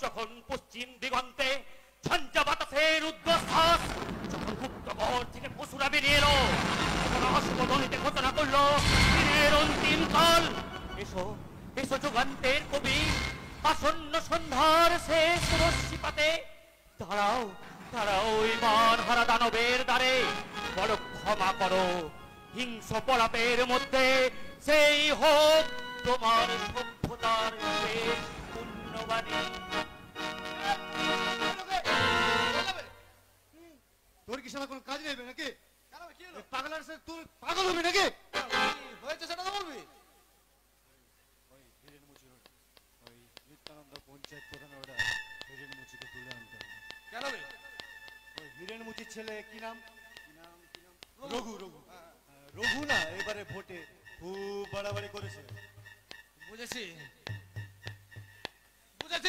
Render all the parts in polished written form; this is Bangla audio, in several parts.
যখন পশ্চিম দিগন্তে ঝঞ্ঝা বাতাসের উদ্গশ্বাস, যখন গুপ্তঘর থেকে পশুরা বেরিয়ে এলো, তখন অশুভ ধ্বনিতে ঘোষণা করলো দিনের অন্তিম কাল। এসো এসো যুগান্তের কবি, আসন্ন সন্ধ্যার শেষ রশ্মিপাতে দাঁড়াও দাঁড়াও ইমান হারা দানবের দ্বারে, বড় ক্ষমা করো হিংস্র পলাপের মধ্যে, সেই হোক তোমার সভ্যতার শেষ পুণ্যবাণী। তোর কি সারা কোনো কাজ নেবে নাকি? পাগল আছে, তুই পাগল হবি নাকি? হয়েছে সেটা তো বলবি। ওই হিরেন মুচি, ওই নিত্যানন্দ পঞ্চায়েত প্রধান ওটা হিরেন মুচিকে তুলে আনতে হবে। কেন রে? ওই হিরেন মুচির ছেলে কি নাম? রঘু। রঘু না এবারে ভোটে খুব বাড়াবাড়ি করেছে। বুঝেছি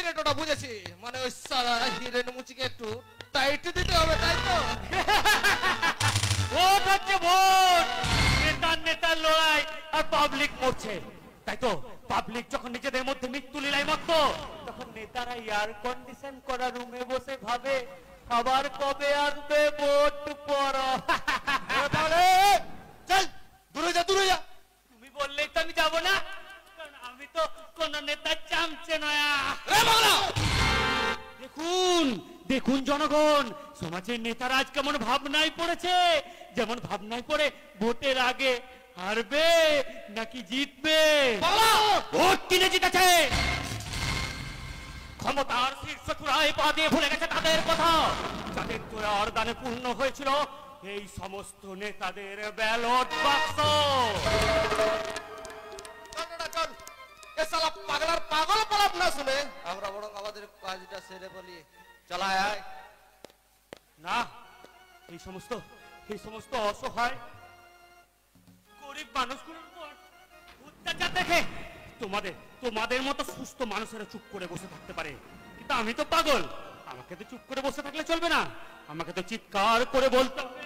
রে টোটা, বুঝেছি। মানে ওই সারা হিরেন মুচিকে একটু টাইট দিতে হবে, তাই তো? ভোট হচ্ছে ভোট, নেতার লড়াই আর পাবলিক মরছে, তাই তো? পাবলিক যখন নিজেদের মধ্যে মৃত্যু লীলায় মত্ত, তখন নেতারা এয়ার কন্ডিশন করা রুমে বসে ভাবে আবার কবে আসবে ভোট পড়ো। চল দূরে যা। তুমি বললেই তো আমি যাবো না, কারণ আমি তো কোন নেতার চামচে নয়া। দেখুন জনগণ, সমাজের নেতারা আজ কেমন ভাবনায় পড়েছে, যেমন ভাবনায় পড়ে ভোটের আগে হারবে নাকি জিতবে। ভোট কিনে জিতেছে, ক্ষমতার শীর্ষ চূড়ায় পা দিয়ে ভুলে গেছে তাদের কথা, যাদের চূড়ার দানে পূর্ণ হয়েছিল এই সমস্ত নেতাদের ব্যালট বাক্স। চল এ শালা পাগলার পাগল পালাপ না শুনে আমরা বরং আমাদের কাজটা সেরে বলি। চালায় না, এই সমস্ত অসহায় গরিব মানুষগুলোর উপর অত্যাচার দেখে তোমাদের মতো সুস্থ মানুষেরা চুপ করে বসে থাকতে পারে, কিন্তু আমি তো পাগল, আমাকে তো চুপ করে বসে থাকলে চলবে না, আমাকে তো চিৎকার করে বলতে হবে,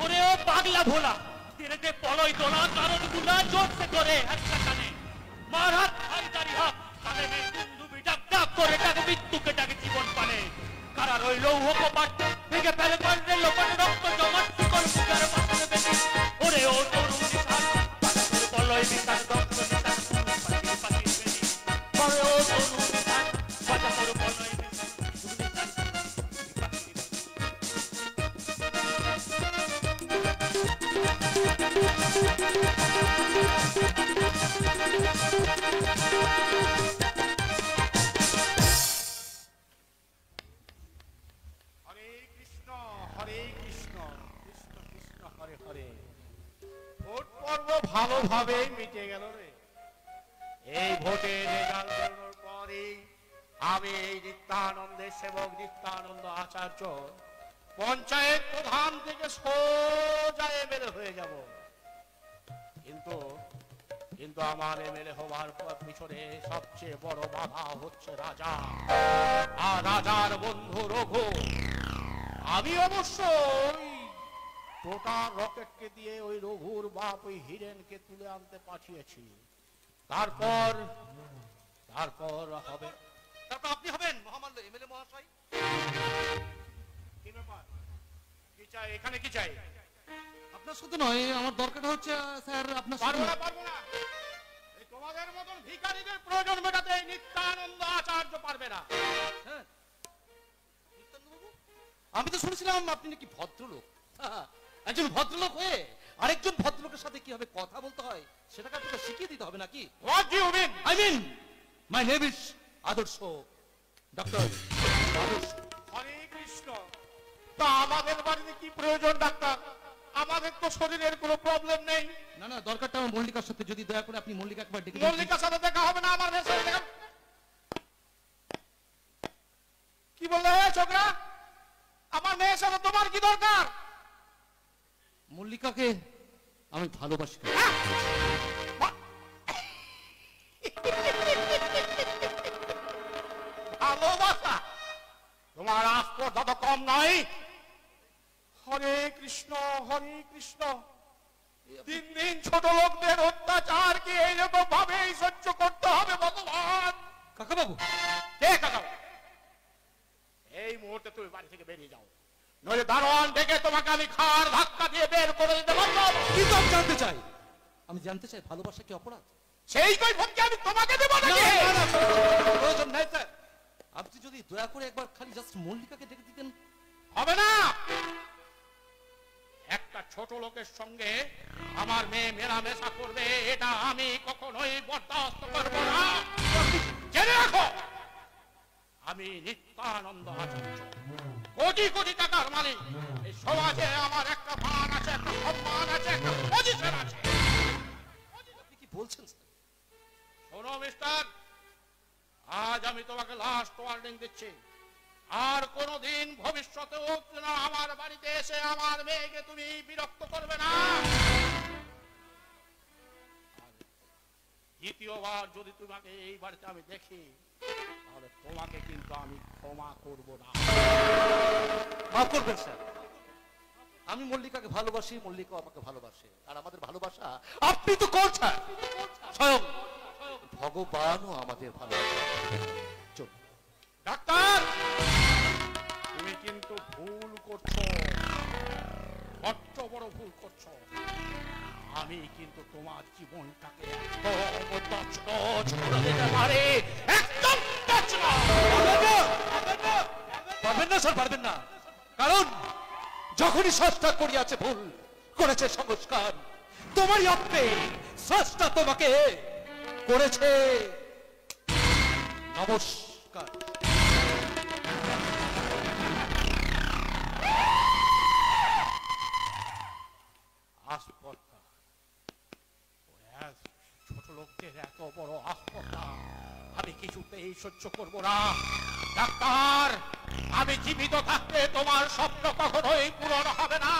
ওরে ও পাগলা ভোলা, তেরে দে পলয় তোলা কারণ গুলা জোরসে করে একটা কানে মার হাত খাই দাঁড়ি হাত কানে নেই দুন্দুবি ডাক ডাক করে ডাকে মৃত্যুকে ডাকে জীবন পানে, কারা রইল কপাট ভেঙে ফেলে পাল্টে লোপাটে রক্ত জমাট শিকল বুকের পাশে বেশি, ওরে ও তরুণ নিশান পাতার পলয় বিকার দক্ষ নিশান পাখির পাখির বেশি, ওরে ও তরুণ নিশান পাতার পলয় ভালোভাবে মিটে গেল রে। এই ভোটের রেজাল্ট বেরোনোর পরই আমি এই নিত্যানন্দের সেবক নিত্যানন্দ আচার্য পঞ্চায়েত প্রধান থেকে সোজা এমএলএ হয়ে যাব। কিন্তু আমার এমএলএ হওয়ার পিছনে সবচেয়ে বড় বাধা হচ্ছে রাজা আর রাজার বন্ধু রঘু। আমি অবশ্যই টোটা রকেটকে দিয়ে ওই রঘুর বাপ ওই হিরেনকে তুলে আনতে পাঠিয়েছি। তারপর হবে, তারপর আপনি হবেন মহামান্য এমএলএ মহাশয়। কি ব্যাপার, কি চাই এখানে, কি চাই? আপনার সাথে নয়, আমার দরকার হচ্ছে স্যার আপনার সাথে। পারবো না, এই তোমাদের মতন ভিখারিদের প্রয়োজন মেটাতে এই নিত্যানন্দ আচার্য পারবে না। হ্যাঁ, আমি তো শুনেছিলাম আপনি নাকি ভদ্রলোক। একজন ভদ্রলোক হয়ে আরেকজন ভদ্রলোকের সাথে কিভাবে কথা বলতে হয় সেটাকে আপনাকে শিখিয়ে দিতে হবে নাকি? What do you mean? I mean, my name is আদর্শ, ডক্টর আদর্শ। হরে কৃষ্ণ। তা আমাদের বাড়িতে কি প্রয়োজন ডাক্তার? আমাদের তো শরীরের কোনো প্রবলেম নেই। না, দরকারটা আমার মল্লিকার সাথে, যদি দয়া করে আপনি মল্লিকা একবার ডেকে। মল্লিকার সাথে দেখা হবে না, আমার মেয়ের সাথে দেখা। কি বললে ছোকরা? আমার মেয়ের সাথে তোমার কি দরকার? মল্লিকাকে আমি ভালোবাসি। ভালোবাসা? তোমার আস্পর্ধা তো কম নাই। হরে কৃষ্ণ, হরে কৃষ্ণ। দিন দিন ছোট লোকদের অত্যাচার কি এইরকম ভাবেই সহ্য করতে হবে ভগবান? কাকাবাবু, কে? নইলে দারোয়ান ডেকে তোমাকে আমি খাড় ধাক্কা দিয়ে বের করে দিতে পারবো। কিন্তু আমি জানতে চাই ভালোবাসা কি অপরাধ? সেই কৈফিয়ত আমি তোমাকে দেব না, নাকি? না, না, প্রয়োজন নাই স্যার। আপনি যদি দয়া করে একবার খালি জাস্ট মল্লিকাকে ডেকে দিতেন। হবে না। একটা ছোট লোকের সঙ্গে আমার মেয়ে মেলামেশা করবে, এটা আমি কখনোই বরদাস্ত করব না। জেনে রাখো, আমি নিত্যানন্দ আচার্য, কোটি কোটি টাকার মালিক। এই সমাজে আমার একটা মান আছে, একটা সম্মান আছে, একটা পজিশন আছে। আপনি কি বলছেন স্যার? শোনো মিস্টার, আজ আমি তোমাকে লাস্ট ওয়ার্নিং দিচ্ছি, আর কোনদিন ভবিষ্যতেও যেন আমার বাড়িতে এসে আমার মেয়েকে তুমি বিরক্ত করবে না। দ্বিতীয়বার যদি তোমাকে এই বাড়িতে আমি দেখি, তাহলে তোমাকে কিন্তু আমি ক্ষমা করব না। মাফ করবেন স্যার, আমি মল্লিকাকে ভালোবাসি, মল্লিকা আমাকে ভালোবাসে, আর আমাদের ভালোবাসা আপনি তো করছেন। স্বয়ং ভগবানও আমাদের ভালোবাসে। চলুন। ডাক্তার, তুমি কিন্তু ভুল করছো, বড্ড বড় ভুল করছো। আমি কিন্তু তোমার জীবনটাকে একদম তছনছ করে দিতে পারি। একদম তছনছ। পারবেন না স্যার, পারবেন না। কারণ যখনই স্রষ্টা করিয়াছে ভুল, করেছে সংস্কার, তোমারই অর্থে স্রষ্টা তোমাকে করেছে নমস্কার। আসপর্দা, ছোট লোকদের এত বড় আসপর্দা আমি কিছুতেই সহ্য করব না। ডাক্তার, আমি জীবিত থাকতে তোমার স্বপ্ন কখনোই পূরণ হবে না।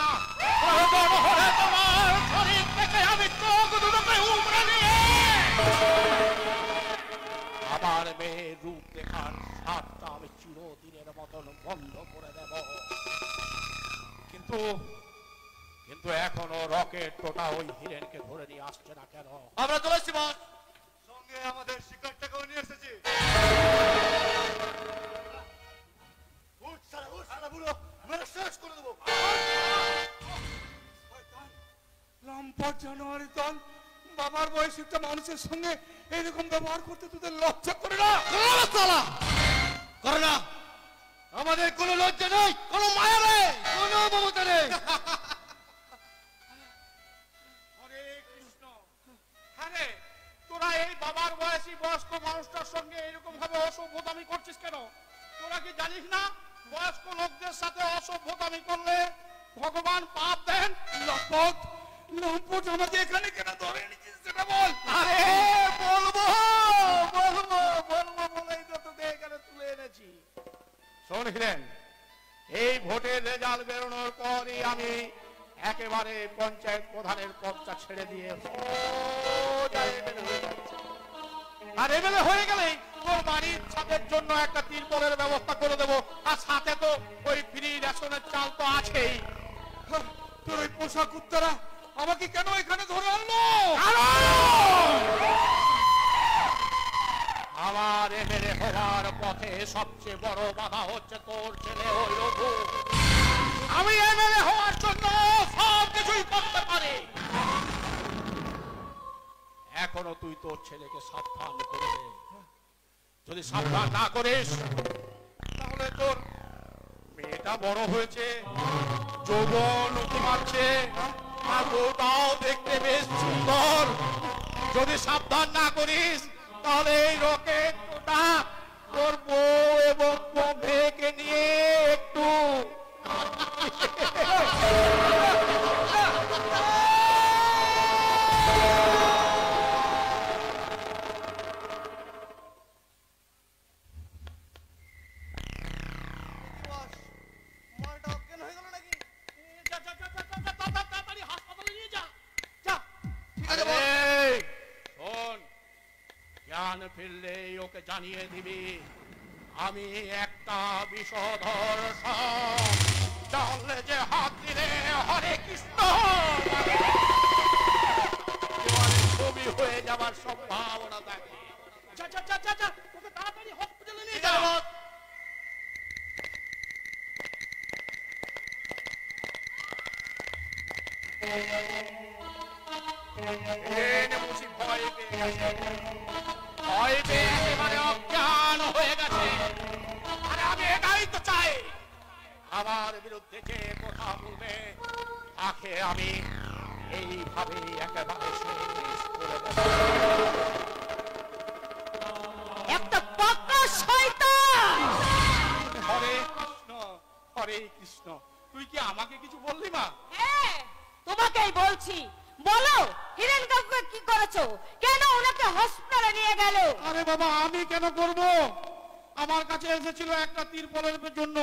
প্রয়োজন হলে তোমার শরীর থেকে আমি চোখ দুটোকে উপড়ে নিয়ে আমার মেয়ের রূপ দেখার স্বাদটা আমি চিরদিনের মতন বন্ধ করে দেব। কিন্তু কিন্তু এখনো রকেট টোটা ওই হিরেনকে ধরে নিয়ে আসছে না কেন? আমরা চলে এসেছি বস, সঙ্গে আমাদের শিকারটাকেও নিয়ে এসেছি। উঠ শালা বুড়ো, মেরে শেষ করে দেবো। লম্পট জানোয়ারের দল, বাবার বয়সী একটা মানুষের সঙ্গে এরকম ব্যবহার করতে তোদের লজ্জা করে না? করে না, আমাদের কোনো লজ্জা নেই, কোনো মায়া নেই, কোনো মমতা নেই। হরে কৃষ্ণ। হ্যাঁ রে, তোরা এই বাবার বয়সী বয়স্ক মানুষটার সঙ্গে এরকম ভাবে অসভ্যতামি করছিস কেন? তোরা কি জানিস না বয়স্ক লোকদের সাথে অসভ্যতামি করলে ভগবান পাপ দেন? লম্পট, লম্পট আমাকে এখানে কেন ধরে এনেছিস সেটা বল। আরে বলবো বলবো বলবো বলেই তো তোদের এখানে তুলে এনেছি। শোন হিরেন, এই ভোটের রেজাল্ট বেরোনোর পরই আমি একেবারে পঞ্চায়েত প্রধানের পদটা ছেড়ে দিয়ে আর এমএলএ হয়ে গেলেই তোর বাড়ির ছাদের জন্য একটা তিরপলের ব্যবস্থা করে দেবো, আর সাথে তো ওই ফ্রি রেশনের চাল তো আছেই। তোর ওই পোশাক উত্তরা আমাকে কেন এখানে ধরে আনলো? আমার এমএলএ হওয়ার পথে সবচেয়ে বড় বাধা হচ্ছে তোর ছেলে ওই রঘু। আমি এমএলএ হওয়ার জন্য সব কিছুই করতে পারি। এখনো তুই তোর ছেলেকে সাবধান করে দে। যদি সাবধান না করিস তাহলে তোর মেয়েটা বড় হয়েছে, যৌবন মারছে, আর বউটাও দেখতে বেশ সুন্দর। যদি সাবধান না করিস তাহলে এই রকেটটা তোর বউ এবং মেয়েকে নিয়ে একটু হাসপাতালে নিয়ে যা। শোন, জ্ঞান ফিরলে ওকে জানিয়ে দিবি আমি একটা বিষধর সাপ, জানলে যে হাত দিলে হরে কৃষ্ণ ছবি হয়ে যাবার সম্ভাবনা থাকে। যা যা যা যা যা, ওকে তাড়াতাড়ি হসপিটালে নিয়ে যা। মুচি ভয় পেয়ে গেছে, ভয় পেয়ে একেবারে অজ্ঞান হয়ে গেছে। আরে আমি এটাই তো চাই, আমার বিরুদ্ধে যে কথা বলবে তাকে আমি এইভাবে একেবারে শেষ করে দেব। একটা পাকা শয়তান। হরে কৃষ্ণ, হরে কৃষ্ণ। তুই কি আমাকে কিছু বললি মা? হ্যাঁ, তোমাকেই বলছি। বলো, হিরেন কাকুকে কি করেছো? কেন ওনাকে হসপিটালে নিয়ে গেল? আরে বাবা, আমি কেন করব? আমার কাছে এসেছিল একটা তিরপলের জন্য,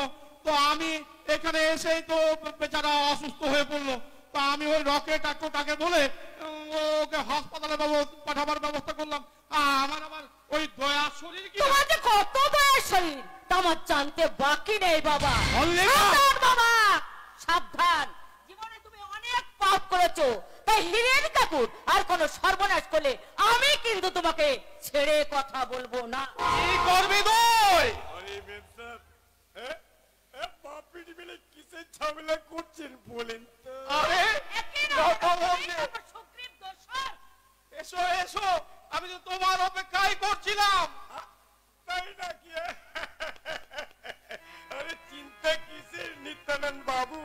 তো আমি এখানে এসেই তো বেচারা অসুস্থ হয়ে পড়লো। তো আমি ওই রকেট আটটাকে বলে ওকে হাসপাতালে পাঠাবার ব্যবস্থা করলাম। আমার আবার ওই দয়া শরীর কি, তোমার যে কত দয়া শরীর তা আমার জানতে বাকি নেই বাবা। বললি না? সাবধান বাবা, সাবধান। জীবনে তুমি অনেক পাপ করেছো, তাই হিরেন কাকুর আর কোনো সর্বনাশ করলে আমি কিন্তু তোমাকে ছেড়ে কথা বলবো না। কি করবি তুই? আরে মেম স্যার, বাপির মিলে কিসের ঝামেলা করছেন বলেন তো? আরে একই না, রকমভাবে। এই আমার সুগ্রীব দোসর। এসো এসো, আমি তো তোমার অপেক্ষাই করছিলাম। তাই নাকি? আরে চিন্তা কিসের নিত্যানন্দ বাবু?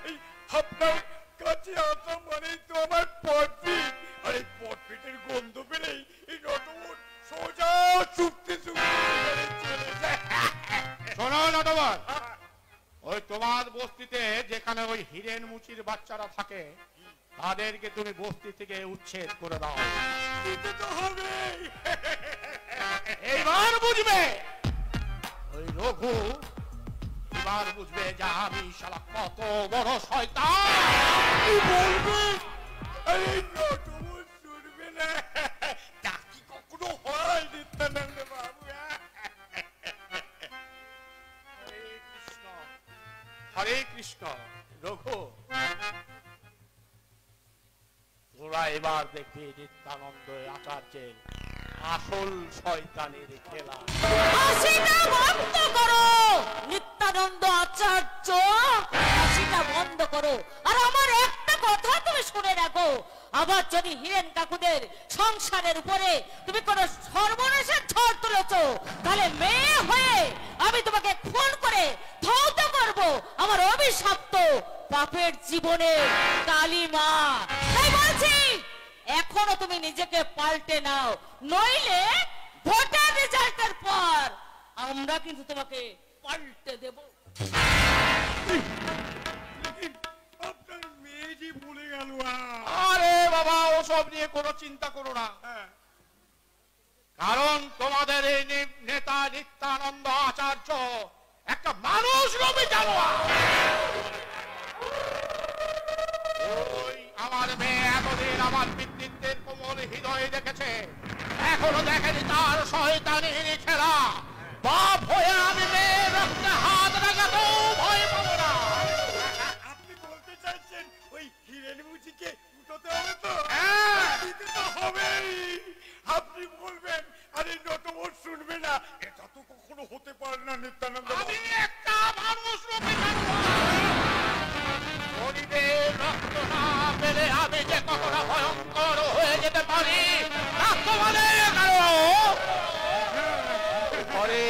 এই আপনার কাছে আসা মানেই তো আমার পটপিট। আর এই পটপিটের গন্ধ পেলেই এই নটবর সোজা চুপতে চুপতে চলে যায়। শোনো নটবর, ওই তোমার বস্তিতে যেখানে ওই হিরেন মুচির বাচ্চারা থাকে তাদেরকে তুমি বস্তি থেকে উচ্ছেদ করে দাও। দিতে তো হবেই। এইবার বুঝবে ওই রঘু, এবার বুঝবে যে আমি শালা কত বড় শয়তান। কি বলবেন? আরে এই নটবর শুনবে না, তা কি কখনো হয় নিত্যানন্দ বাবু? হরে কৃষ্ণ, হরে কৃষ্ণ। রঘু, তোরা এবার দেখবি নিত্যানন্দ আচার্যের আসল শয়তানের খেলা। হাসিটা বন্ধ করো নিত্যানন্দ আচার্য, হাসিটা বন্ধ করো। আর আমার একটা কথা তুমি শুনে রাখো, আবার যদি হিরেন কাকুদের সংসারের উপরে তুমি কোনো সর্বনাশের ঝড় তুলেছো, তাহলে মেয়ে হয়ে আমি তোমাকে খুন করে ধৌত করব আমার অভিশপ্ত পাপের জীবনে কালিমা। তাই বলছি, এখনো তুমি নিজেকে পাল্টে নাও, নইলে ভোটার রেজাল্টের পর আমরা কিন্তু তোমাকে পাল্টে দেব। আপনার মেয়ে যে ভুলে গেল। আরে বাবা, ওসব নিয়ে কোনো চিন্তা করো না, কারণ তোমাদের এই নেতা নিত্যানন্দ আচার্য একটা মানুষ রূপী জানোয়ার। ওই আমার মেয়ে এতদিন আমার পিতৃত্বের কোমল হৃদয়ে দেখেছে, এখনো দেখেনি তার শয়তানের খেলা। বাপ হয়ে আমি মেয়ের রক্তে হাত লাগাতেও ভয় পাবো না। আপনি বলতে চাইছেন ওই হিরেন মুচিকে উঠোতে হবে তো? হ্যাঁ। দিতে তো হবেই। আপনি বলবেন আরে নটবর শুনবে না, এটা তো কখনো হতে পারে না নিত্যানন্দ বাবু। আমি একটা মানুষ রূপী জানোয়ার। শরীরের রক্ত না পেলে আমি যে কতটা ভয়ঙ্কর হয়ে যেতে পারি তা তোমাদের কারো। হরে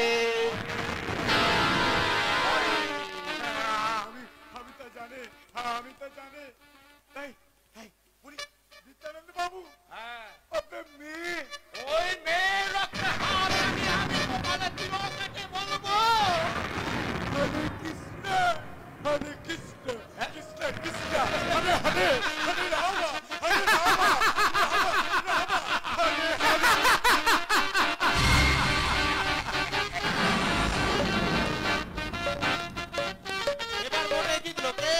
আমি তা জানি, আমি তা জানি। তাই তাই বলি নিত্যানন্দ বাবু, আপনার মেয়ে ওই মেয়ের রক্তে হাত লাগিয়ে আমি তোমাদের জীবন থেকে বলবো হরে কৃষ্ণ, হরে কৃষ্ণ, কৃষ্ণ কৃষ্ণ, হরে হরে, হরে রাম, হরে রাম, হরে হরে। এবার ভোটে জিতলো কে?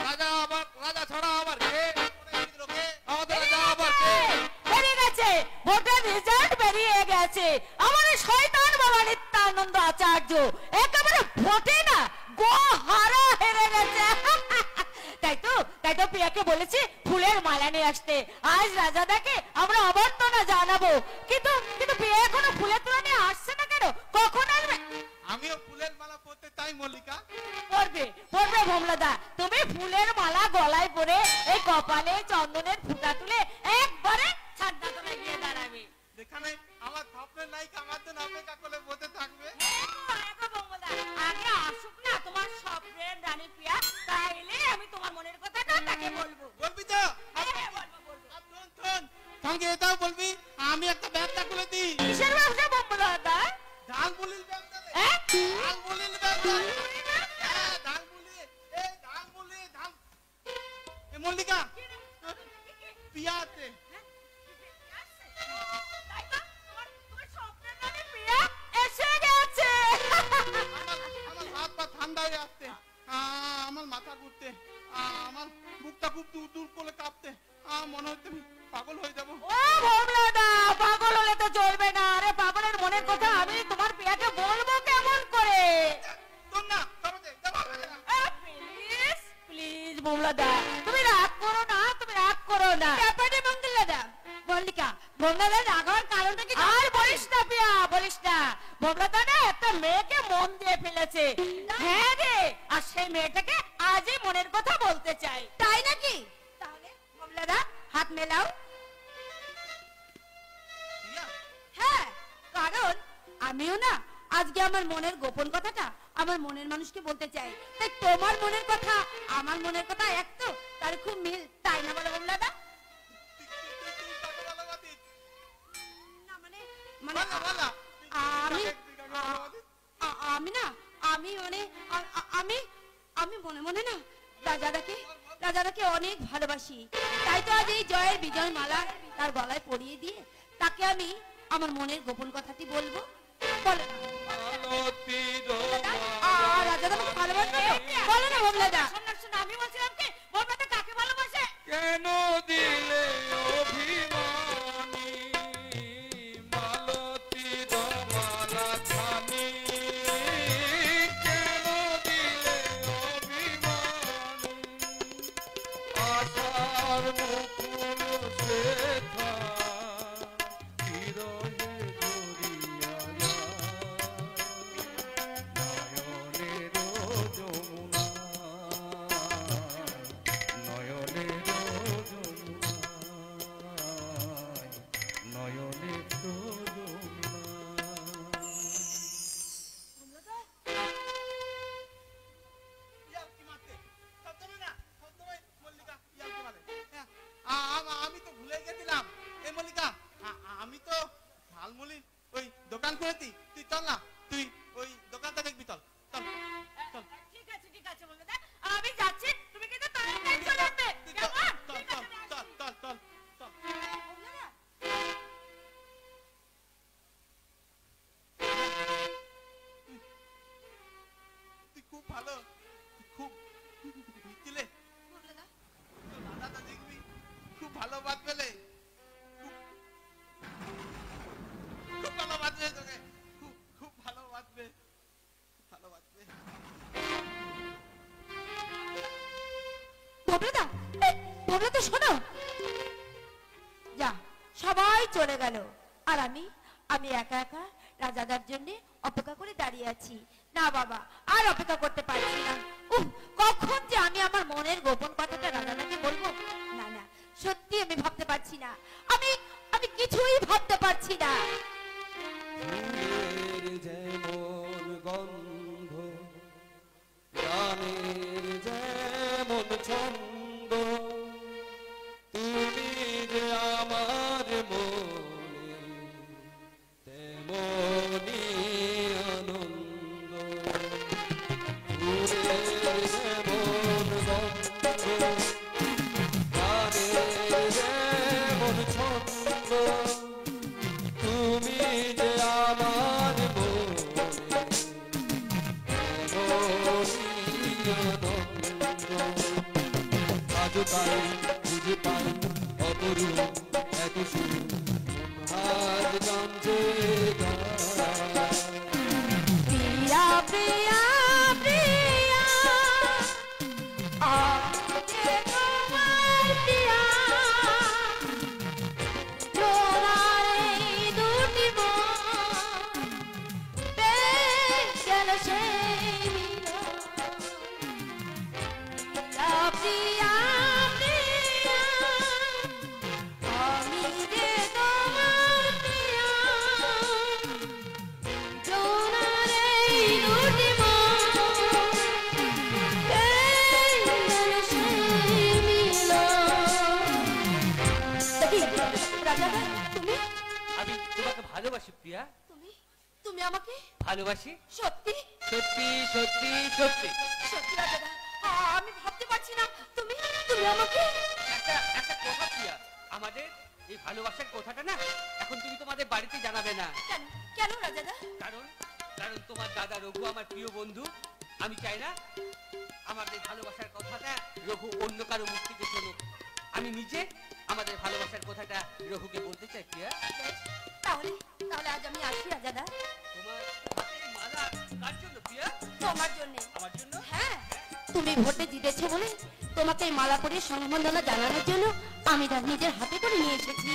রাজা ছাড়া আবার কে? ভোটে জিতলো কে? আমাদের রাজা আবার কে? বেরিয়ে গেছে, ভোটের রেজাল্ট বেরিয়ে গেছে। আমার এই শয়তান বাবা নিত্যানন্দ আচার্য একেবারে ভোটে না গো হারা হেরে গেছে। তাই তো প্রিয়াকে বলেছি ফুলের মালা নিয়ে আসতে। আজ রাজাদাকে আমরা অভ্যর্থনা জানাবো, কিন্তু প্রিয়া এখনো ফুলের তোড়া নিয়ে আসছে না কেন? কখন আসবে? আমিও ফুলের ফুলের মালা পরতে তাই মল্লিকা? পড়বে পড়বে ভোমলাদা, তুমি ফুলের মালা গলায় পরে এই কপালে চন্দনের ফুটা তুলে একবারে ছাদনা তলায় গিয়ে দাঁড়াবে। যেখানে আমার স্বপ্নের নায়িকা আমার জন্য অপেক্ষা করে বসে থাকবে। আগে আসুক না তোমার স্বপ্নের রানী প্রিয়া, তাইলে আমি তোমার মনের কথাটা তাকে বলবো। বলবি তো? হ্যাঁ, বলবো বলবো। শোন, সঙ্গে এটাও বলবি আমি একটা ব্যবসা খুলে দিই। কিসের ব্যবসা ভোমলাদা? ঝালমুড়ির ব্যবসা রে। হ্যাঁ? ঝালমুড়ির ব্যবসা। হ্যাঁ, ঝালমুড়ি। এই ঝালমুড়ি, ঝাল। এ মল্লিকা, পিয়া আছে। তাই তো, তোমার স্বপ্নের রানী প্রিয়া এসে গেছে। আমার হাত পা ঠান্ডা হয়ে আসছে, আমার মাথা ঘুরতে, আমার বুকটা খুব দূর দূর করে কাঁপতে, মনে হচ্ছে আমি পাগল হয়ে যাবো। ও ভোমলাদা, পাগল হলে তো চলবে না। আরে পাগলের মনের কথা আমি তোমার প্রিয়াকে বলবো কেমন করে? তোর না, তবে দে, দে, দে, দে। প্লিজ প্লিজ ভোমলাদা, তুমি রাগ করো না, তুমি রাগ করো না। ব্যাপারটা ভোমলাদা, মল্লিকা, ভোমলাদা রাগ হওয়ার কারণটা কি? আর বলিস না প্রিয়া, বলিস না। ভোমলাদা না একটা মেয়েকে মন দিয়ে ফেলেছে। হ্যাঁ রে, আর সেই মেয়েটাকে আজই মনের কথা বলতে চাই। তাই নাকি? তাহলে ভোমলাদা হাত মেলাও। পিয়া, হ্যাঁ, কারণ আমিও না আজকে আমার মনের গোপন কথাটা আমার মনের মানুষকে বলতে চাই। তাই তোমার মনের কথা আমার মনের কথা এক তো, তার খুব মিল, তাই না বলো ভোমলাদা? তুই কাকে ভালোবাসিস? না মানে বলা, বলা। আমি তুই কাকে ভালোবাসিস? আমি না আমি মানে আমি আমি মনে মনে না রাজাদাকে অনেক ভালোবাসি। তাই তো আজ এই জয়ের বিজয় মালা তার গলায় পরিয়ে দিয়ে তাকে আমি আমার মনের গোপন কথাটি বলবো। বলো না। রাজাদা আমাকে ভালোবাসবে? বলো না ভোমলাদা। শোন, আমি বলছিলাম কি ভোমলাদা কাকে ভালোবাসে? কেন দিলে অভিমানী মালতী দমালা থামি? কেন দিলে অভিমানী আশার মুকুল শেখা চিরহে ধরিয়া নয়নের যমুনা, নয়নের যমুনা, নয়নের যমুনা। আমি তো ভুলে গেছিলাম এই মল্লিকা, আমি তো ঝালমুড়ি ওই দোকান করেছি। তুই চল না, তুই ওই দোকানটা দেখবি, চল চল চল। ঠিক আছে ভোমলাদা, আমি যাচ্ছি, তুমি কিন্তু তাড়াতাড়ি চলে আসবে। তুই চল, কেমন? চল ঠিক চল আছে, আমি চল চল চল চল। ভোমলাদা, তুই খুব ভালো, খুব বুঝছিলে ভোমলাদা, দাদা দেখবি খুব ভালো বাদ পেলে, খুব ভালো বাঁচবে তোকে, খুব ভালো বাঁচবে, খুব ভালো বাঁচবে। ভোমলাদা, ভোমলাদা শোনো। যা, সবাই চলে গেল আর আমি একা একা রাজাদার জন্য অপেক্ষা করে দাঁড়িয়ে আছি। না বাবা, আর অপেক্ষা করতে পারছি না। কখন যে আমি আমার মনের গোপন কথাটা রাজাদাকে বলবো? না না, সত্যি আমি ভাবতে পারছি না, আমি কিছুই ভাবতে পারছি না। ফুলের যেমন গন্ধ, গানের যেমন ছন্দ, তুমি যে আমার মনে তেমনি আনন্দ। ফুলের যেমন গন্ধ, গানের যেমন ছন্দ, তুমি যে আমার মনে তেমনি আনন্দ। আজও তাই বুঝে পাই অপরূপ এত সুর, আজ গানছে প্রিয়া প্রিয়া প্রিয়া, আজকে তোমার প্রিয়া, জোড়ার এই দুটি মন বেশ গেল সে ভালোবাসি প্রিয়া, তুমি তুমি আমাকে ভালোবাসি, সত্যি সত্যি সত্যি সত্যি। সত্যি রাজাদা, আমি ভাবতে পারছি না তুমি তুমি আমাকে একটা একটা কথা প্রিয়া, আমাদের এই ভালোবাসার কথাটা না এখন তুমি তোমাদের বাড়িতে জানাবে না। কেন কেন রাজাদা? কারণ কারণ তোমার দাদা রঘু আমার প্রিয় বন্ধু, আমি চাই না আমাদের ভালোবাসার কথাটা রঘু অন্য কারো মুখ থেকে শোনুক। আমি নিজে আমাদের ভালোবাসার কথাটা রঘুকে বলতে চাই প্রিয়া। বেশ, তাহলে তাহলে আজ আমি আসি রাজাদা। তোমার হাতের মালা কার জন্য প্রিয়া? তোমার জন্য। আমার জন্য? হ্যাঁ, তুমি ভোটে জিতেছো বলে তোমাকে এই মালা পরিয়ে সম্বর্ধনা জানানোর জন্য আমি তার নিজের হাতে করে নিয়ে এসেছি।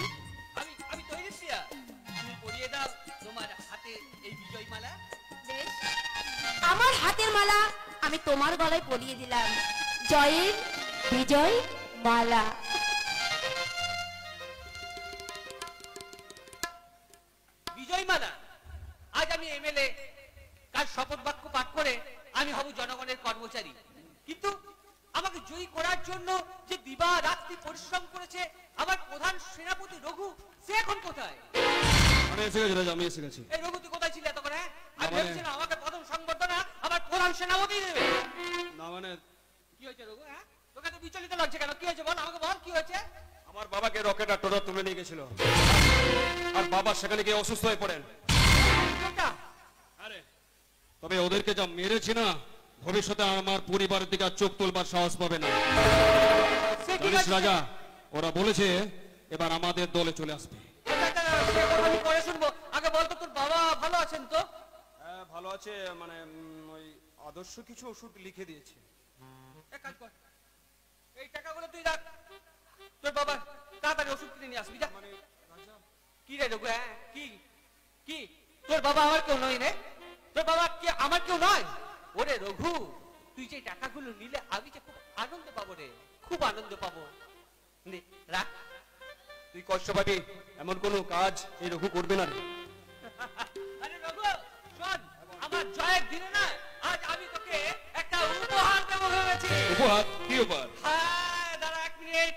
আমি আমি তৈরি প্রিয়া, তুমি পরিয়ে দাও তোমার হাতে এই বিজয় মালা। বেশ, আমার হাতের মালা আমি তোমার গলায় পরিয়ে দিলাম, জয়ের বিজয় মালা। বিজয় মালা, আজ আমি এমএলএ, কাল শপথ বাক্য পাঠ করে আমি হব জনগণের কর্মচারী, কিন্তু আমাকে জয়ী করার জন্য যে দিবা রাত্রি পরিশ্রম করেছে আমার প্রধান সেনাপতি রঘু, সে এখন কোথায়? আমি এসে গেছি রাজা, আমি এসে গেছি। এই রঘু তুই কোথায় ছিলে এতক্ষণ? হ্যাঁ, আমি মানে- ভেবেছিলাম আমাকে প্রথম সংবর্ধনা আমার প্রধান সেনাপতি দেবে। না মানে কি হয়েছে রঘু? হ্যাঁ, তোকে তো বিচলিত লাগছে কেন? কি হয়েছে বল, আমাকে বল কি হয়েছে? আমার বাবাকে রকেট আর টোটা তুলে নিয়ে গেছিল, আর বাবা সেখানে গিয়ে অসুস্থ হয়ে পড়েন। কোনটা? আরে তবে ওদেরকে যা মেরেছি না, ভবিষ্যতে আমার পরিবারের দিকে আর চোখ তুলবার সাহস পাবে না। সে কি জানিস কাজ- রাজা, ওরা বলেছে এবার আমাদের দলে চলে আসবে। আচ্ছা, আচ্ছা, সে কথা আমি পরে শুনবো, আগে বল তো তোর বাবা ভালো আছেন তো? হ্যাঁ ভালো আছে, মানে ওই আদর্শ কিছু ওষুধ লিখে দিয়েছে। এক কাজ কর, এই টাকাগুলো তুই রাখ, তোর বাবা তাড়াতাড়ি ওষুধ কিনে নিয়ে আসবি যা। কি রে রঘু? হ্যাঁ কি কি তোর বাবা আমার কেউ নয় রে? তোর বাবা কি আমার কেউ নয়? ওরে রঘু, তুই যে টাকাগুলো নিলে আমি যে খুব আনন্দ পাবো রে, খুব আনন্দ পাবো। নে রাখ। তুই কষ্ট পাবি এমন কোনো কাজ এই রঘু করবে না রে। আরে রঘু শোন, আমার জয়ের দিনে না আজ আমি তোকে একটা উপহার দেবো ভেবেছি। উপহার? কি উপহার? হ্যাঁ দাঁড়া এক মিনিট।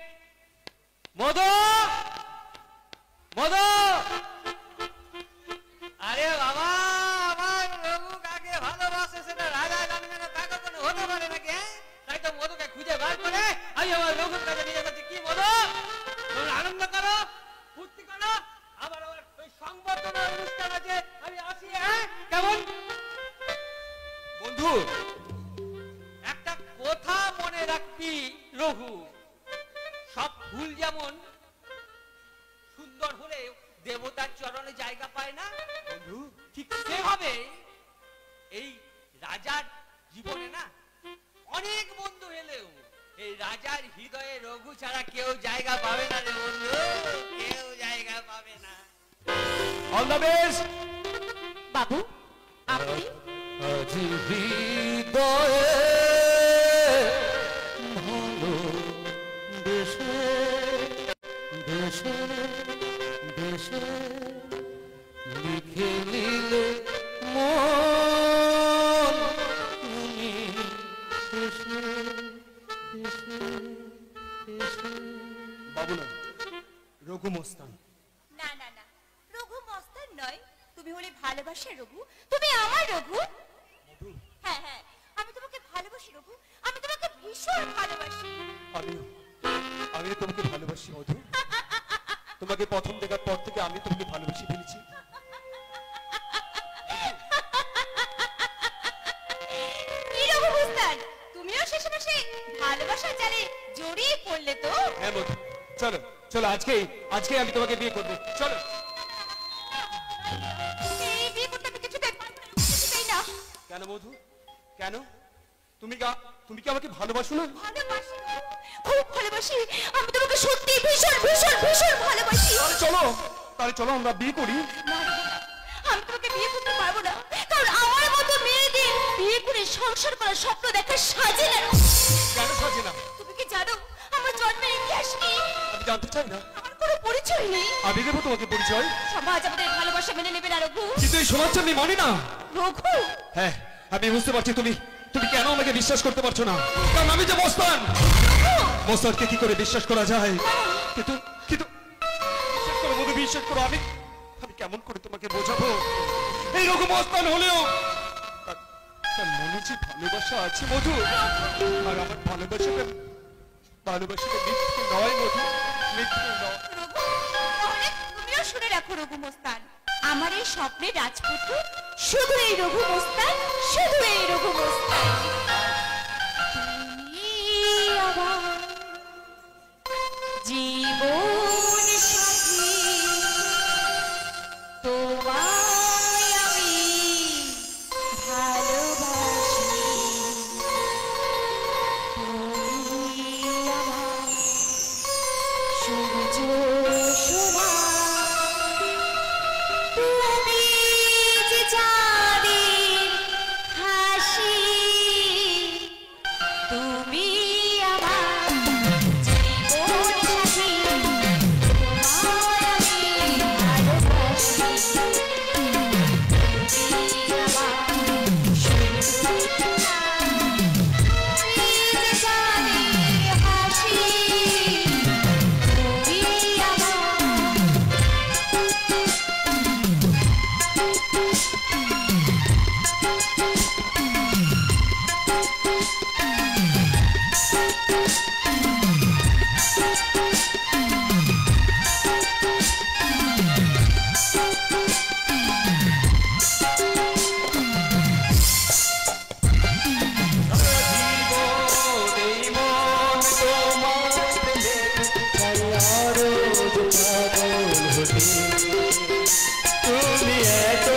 মধু, মধু, আরে বাবা, আমার রঘু কাকে ভালোবাসে সেটা রাজা জানবে না তা কখনো হতে পারে নাকি? হ্যাঁ, তাই তো মধুকে খুঁজে বার করে আমি আমার রঘুর কাছে নিয়ে যাচ্ছি। কি মধু, তোমরা আনন্দ করো, ফুর্তি করো, আবার আমার ওই সংবর্ধনা অনুষ্ঠান আছে, আমি আসি। হ্যাঁ কেমন বন্ধু, একটা কথা মনে রাখবি রঘু, সব ফুল যেমন সুন্দর হলে দেবতার চরণে জায়গা পায় না বন্ধু, ঠিক সেভাবে এই রাজার জীবনে না অনেক বন্ধু এলেও এই রাজার হৃদয়ে রঘু ছাড়া কেউ জায়গা পাবে না রে বন্ধু, কেউ জায়গা পাবে না। All the best. বাবু আপনি আজ হৃদয়ে ভালো দেশে দেশে দেশে লিখে নিলে মন তুমি দেশে দেশে দেশে। বাবু না, রঘু মস্তান। না না না, রঘু মস্তান নয়, তুমি হলে ভালোবাসে রঘু, তুমি আমার রঘু। হ্যাঁ হ্যাঁ, আমি তোমাকে ভালোবাসি রঘু, আমি তোমাকে ভীষণ ভালোবাসি। আমিও তোমাকে ভালোবাসি মধু। তোমাকে প্রথম দেখার পর থেকে আমি তোমাকে ভালোবেসে ফেলেছি। কি রঘু মস্তান, তুমিও শেষে বসে ভালোবাসার জালে জড়িয়ে পড়লে তো? হ্যাঁ মধু, চলো চলো, আজকে আমি তোমাকে বিয়ে করবো, চলো। এই বিয়ে করতে আমি কিছুতেই পারবো না, কিছুতেই না। কেন মধু, কেন? তুমি কি আমাকে ভালোবাসো না? ভালোবাসি গো, খুব ভালোবাসি, আমি তোমাকে সত্যি ভীষণ ভীষণ ভীষণ ভালোবাসি। তাহলে চলো আমরা বিয়ে করি। না রঘু, না, আমি তোমাকে বিয়ে করতে পারবো না, কারণ আমার মতো মেয়েদের বিয়ে করে সংসার করার স্বপ্ন দেখা সাজে না। কেন সাজে না? তুমি কি জানো আমার জন্মের ইতিহাস কি? আমি জানতে চাই না। আমার কোনো পরিচয় নেই। আমি দেবো তোমাকে পরিচয়, সমাজ আমাদের ভালোবাসা মেনে নেবে না রঘু। কিন্তু এই সমাজ আমি মানি না। রঘু, হ্যাঁ আমি বুঝতে পারছি তুমি কেন আমাকে বিশ্বাস করতে পারছো না, কারণ আমি যে মস্তান। মস্তানকে কি করে বিশ্বাস করা যায়? কিন্তু কিন্তু বিশ্বাস করো মধু, বিশ্বাস করো, আমি কেমন করে তোমাকে বোঝাবো? এই রকম অবস্থান হলেও তার মনে যে ভালোবাসা আছে মধু, আর আমার ভালোবাসাটা মিথ্যে নয় মধু, মিথ্যে নয়। রঘু, তাহলে তুমিও শুনে রাখো রঘু মস্তান, আমার এই স্বপ্নের রাজপুত্র শুধু এই রঘু মস্তান, শুধু এই রঘু মস্তান। তুমি আমার জীবন সাথী, তোমায় আমি ভালোবাসি। তুমি আমার সূর্য সোনা, তুমি যে চাঁদের হাসি, তুমি আমার জীবন সাথী, তোমায় আমি ভালোবাসি। তুমি আমার সূর্য সোনা, তুমি যে চাঁদের হাসি, তুমি আমার তুমি এত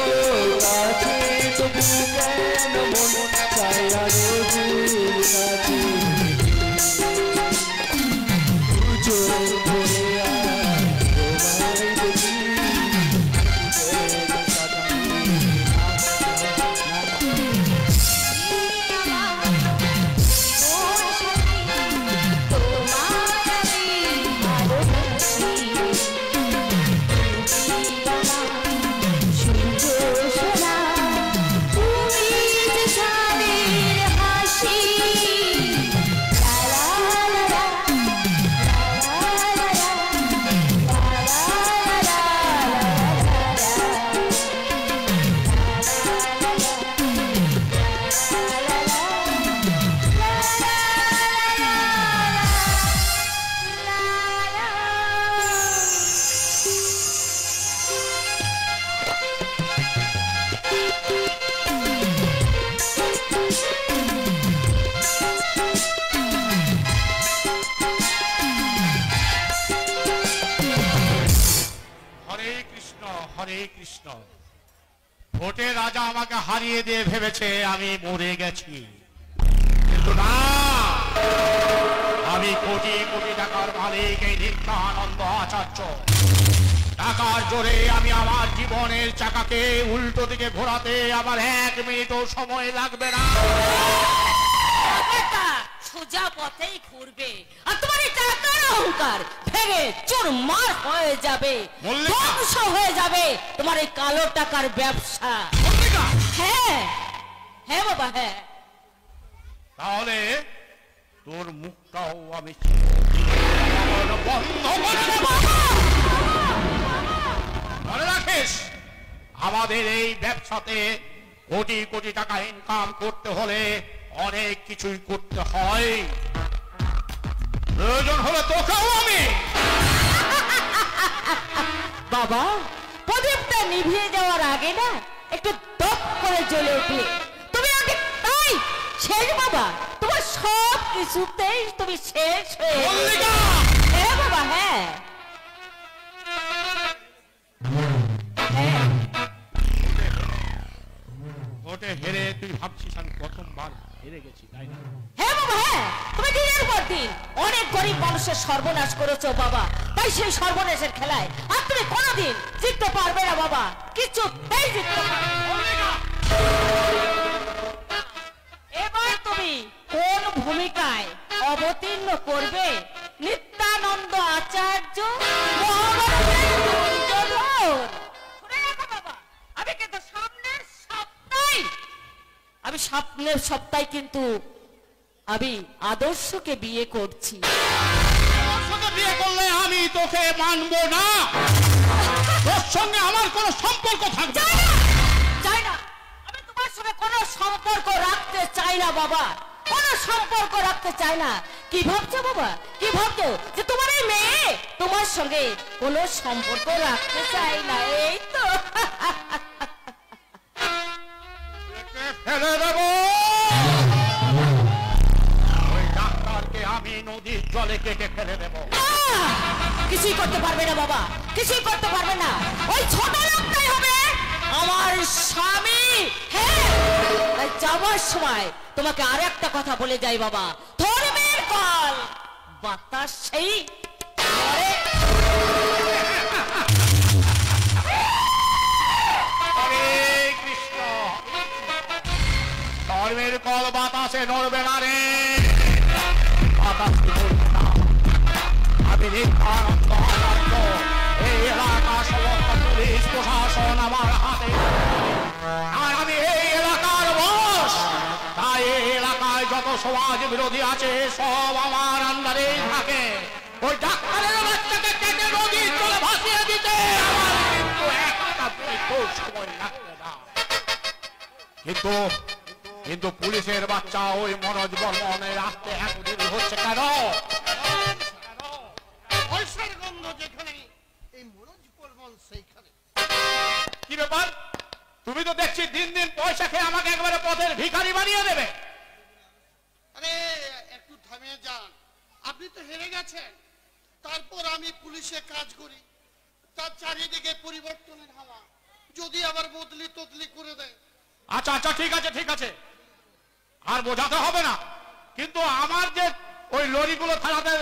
কাছে তবু কেন মন চাই আরো দূর কাছে, চোখ ভরে আর তোমায় দেখি, হরে কৃষ্ণ, হরে কৃষ্ণ। ভোটে রাজা আমাকে হারিয়ে দিয়ে ভেবেছে আমি মরে গেছি, কিন্তু না, আমি কোটি কোটি টাকার মালিক এই নিত্যানন্দ আচার্য। টাকার জোরে আমি আমার জীবনের চাকাকে উল্টো দিকে ঘোরাতে আমার 1 মিনিটও সময় লাগবে না। টাকাটা সোজা পথেই ঘুরবে, আর তোমার এই টাকার অহংকার ভেঙে চুরমার হয়ে যাবে, মল্লিকা! ধ্বংস হয়ে যাবে তোমার এই কালো টাকার ব্যবসা। মল্লিকা! হ্যাঁ হ্যাঁ বাবা, হ্যাঁ। তাহলে তোর মুখটাও আমি বন্ধ করে দেব। মনে রাখিস, আমাদের এই ব্যবসাতে কোটি কোটি টাকা ইনকাম করতে হলে অনেক কিছুই করতে হয়, প্রয়োজন হলে তোকেও আমি। বাবা, প্রদীপটা নিভিয়ে যাওয়ার আগে না একটু দপ করে জ্বলে উঠলে তুমি আগে তাই শেষ বাবা, তোমার সব কিছুতেই তুমি শেষ হয়ে গেলে। মল্লিকা! হ্যাঁ বাবা, হ্যাঁ হ্যাঁ। ভোটে হেরে তুই ভাবছিস আমি প্রথমবার হেরে গেছি, তাই না? হ্যাঁ বাবা, হ্যাঁ, তুমি দিনের পর দিন অনেক গরিব মানুষের সর্বনাশ করেছো বাবা, তাই সেই সর্বনাশের খেলায় আর তুমি কোনোদিন জিততে পারবে না বাবা, কিছুতেই জিততে পারবে না। এবার তুমি কোন ভূমিকায় অবতীর্ণ করবে নিত্যানন্দ আচার্য মহাভারতের দুর্যোধন? শুনে রাখো বাবা, আমি কিন্তু সামনের সপ্তাহে কিন্তু আমি আদর্শকে বিয়ে করছি। আদর্শকে বিয়ে করলে আমি তোকে মানবো না। তোর সঙ্গে আমার কোনো সম্পর্ক থাকবে চাই না, চাই না। আমি তোমার সঙ্গে কোনো সম্পর্ক রাখতে চাই না বাবা, কোনো সম্পর্ক রাখতে চাই না। কি ভাবছো বাবা, কি ভাবছো যে তোমার এই মেয়ে তোমার সঙ্গে কোনো সম্পর্ক রাখতে চাই না? এই তো ফেলে দেব ওই ডাক্তারকে, আমি নদীর জলে কেটে ফেলে দেব। কিছুই করতে পারবে না বাবা, কিছুই করতে পারবে না। ওই ছোট লোকটাই হবে আমার স্বামী। হ্যাঁ, তাই যাবার সময় তোমাকে আর একটা কথা বলে যাই বাবা, ধর্মের কল বাতাস সেই নড়ে। হরে কৃষ্ণ। ধর্মের কল বাতাসে নড়বে না রে, বাতাস নড়বে না। আমি নিত্যানন্দ আচার্য, এই এলাকার সমস্ত পুলিশ প্রশাসন আমার হাতে, আর আমি এই এলাকার বস। তাই এই এলাকায় যত সমাজ বিরোধী আছে সব আমার আন্ডারে থাকে। ওই ডাক্তারের বাচ্চাকে কেটে নদীর জলে ভাসিয়ে দিতে আমার কিন্তু একটা মিনিটও সময় লাগবে না। কিন্তু পুলিশের বাচ্চা ওই মনোজ বর্মনের আসতে এত দেরি হচ্ছে কেন? পয়সার গন্ধ যেখানে, এই মনোজ বর্মন সেইখানে। কি ব্যাপার? তুমি তো দেখছি দিন দিন পয়সা খেয়ে আমাকে একবারে পথের ভিখারি বানিয়ে দেবে। আরে একটু থামিয়ে যান, আপনি তো হেরে গেছেন। তারপর আমি পুলিশে কাজ করি, তার চারিদিকে পরিবর্তনের হাওয়া, যদি আবার বদলি তদলি করে দেয়। আচ্ছা আচ্ছা, ঠিক আছে ঠিক আছে, আর বোঝাতে হবে না। কিন্তু আমার যে ওই লরিগুলো থানাতে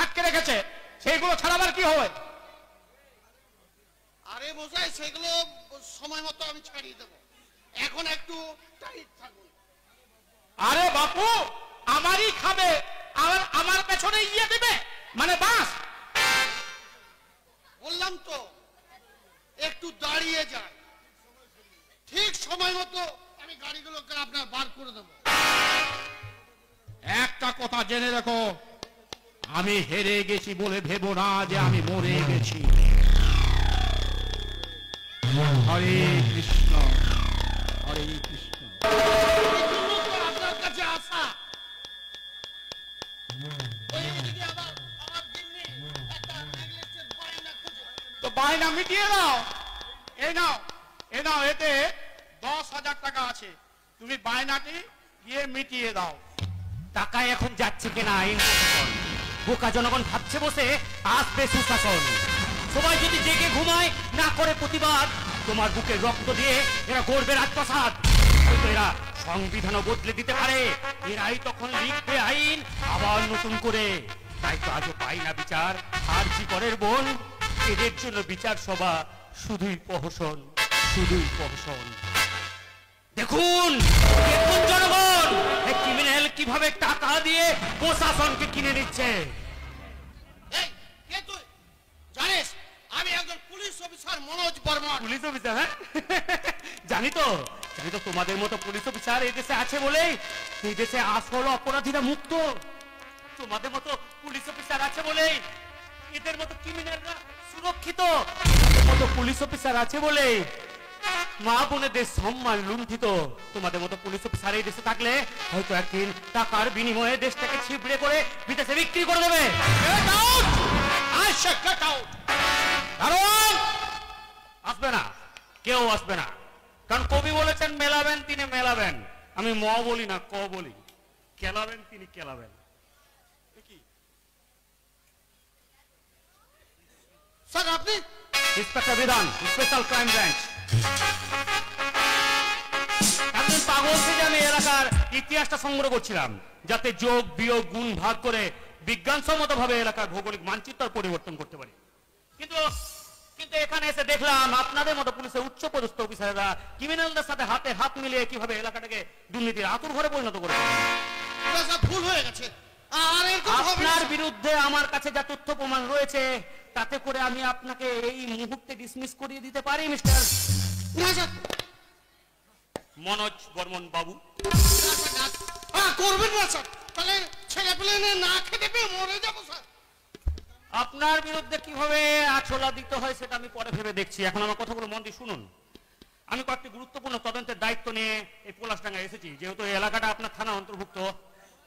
আটকে রেখেছে সেইগুলো ছাড়াবার কি হবে? আরে বোঝাই, সেগুলো সময় মতো আমি ছাড়িয়ে দেবো, এখন একটু টাইট থাকুন। আরে বাপু, আমারই খাবে আর আমার পেছনে ইয়ে দেবে, মানে বাস। বললাম তো একটু দাঁড়িয়ে যায়, ঠিক সময় মতো আমি গাড়িগুলোকে আপনার বার করে দেবো। একটা কথা জেনে রাখো, আমি হেরে গেছি বলে ভেবো না যে আমি মরে গেছি। হরে কৃষ্ণ, হরে কৃষ্ণ। এই জন্য তো আপনার কাছে আসা। ওই এদিকে আবার আমার গিন্নি একটা নেকলেসের বায়না খুঁজে। তো বায়না মিটিয়ে দাও। এই নাও, এ নাও, এতে 10,000 টাকা আছে, তুমি বায়নাটি গিয়ে মিটিয়ে দাও। টাকায় এখন যাচ্ছে কিনা আইন প্রশাসন, বোকা জনগণ ভাবছে বসে আসবে সুশাসন। সবাই যদি জেগে ঘুমায়, না করে প্রতিবাদ, তোমার বুকে রক্ত দিয়ে এরা গড়বে রাজপ্রাসাদ। হয়তো এরা সংবিধানও বদলে দিতে পারে, এরাই তখন লিখবে আইন আবার নতুন করে। তাই তো আজও পাই না বিচার, আর জীবনের বোন, এদের জন্য বিচার সভা শুধুই প্রহসন, শুধুই প্রহসন। দেখুন দেখুন জনগণ, এই ক্রিমিনাল কিভাবে টাকা দিয়ে প্রশাসনকে কিনে নিচ্ছে। এই, কে তুই? জানিস আমি একজন police officer Manoj Barman. Police officer? হ্যাঁ, জানি তো তোমাদের মতো পুলিশ অফিসার এই দেশে আছে বলেই এই দেশে আসল অপরাধীরা মুক্ত। তোমাদের মতো পুলিশ অফিসার আছে বলেই এদের মতো ক্রিমিনালরা সুরক্ষিত। তোমাদের মতো পুলিশ অফিসার আছে বলেই মা বোনেদের সম্মান লুণ্ঠিত। তোমাদের মতো পুলিশ অফিসার এই দেশে থাকলে হয়তো একদিন টাকার বিনিময়ে দেশটাকে ছিপড়ে করে বিদেশে বিক্রি করে দেবে। আসবে না, কেউ আসবে না, কারণ কবি বলেছেন মেলাবেন তিনি মেলাবেন। আমি ম বলি না, ক বলি। কেলাবেন তিনি কেলাবেন। স্যার আপনি? ইন্সপেক্টর বিধান, স্পেশাল ক্রাইম ব্রাঞ্চ। একদিন পাগল থেকে আমি এলাকার ইতিহাসটা সংগ্রহ করছিলাম, যাতে যোগ বিয়োগ গুণ ভাগ করে বিজ্ঞানসম্মত ভাবে এলাকার ভৌগোলিক মানচিত্র পরিবর্তন করতে পারি। কিন্তু কিন্তু এখানে এসে দেখলাম আপনাদের মতো পুলিশের উচ্চ পদস্থ অফিসাররা ক্রিমিনালদের সাথে হাতে হাত মিলিয়ে কিভাবে এলাকাটাকে দুর্নীতির আতুর ঘরে পরিণত করেছে। ভুল হয়ে গেছে। আর এরকম হবে না। আপনার বিরুদ্ধে আমার কাছে যা তথ্য প্রমাণ রয়েছে তাতে করে আমি আপনাকে এই মুহূর্তে ডিসমিস করিয়ে দিতে পারি মিস্টার মনোজ বর্মন বাবু। করবেন না স্যার, তাহলে ছেলে পেলে না খেতে পেয়ে মরে যাবো স্যার। আপনার বিরুদ্ধে কিভাবে আছলা দিতে হয় সেটা আমি পরে ভেবে দেখছি। এখন আমার কথাগুলো মন দিয়ে শুনুন। আমি কয়েকটি গুরুত্বপূর্ণ তদন্তের দায়িত্ব নিয়ে এই পলাশডাঙ্গায় এসেছি। যেহেতু এই এলাকাটা আপনার থানা অন্তর্ভুক্ত,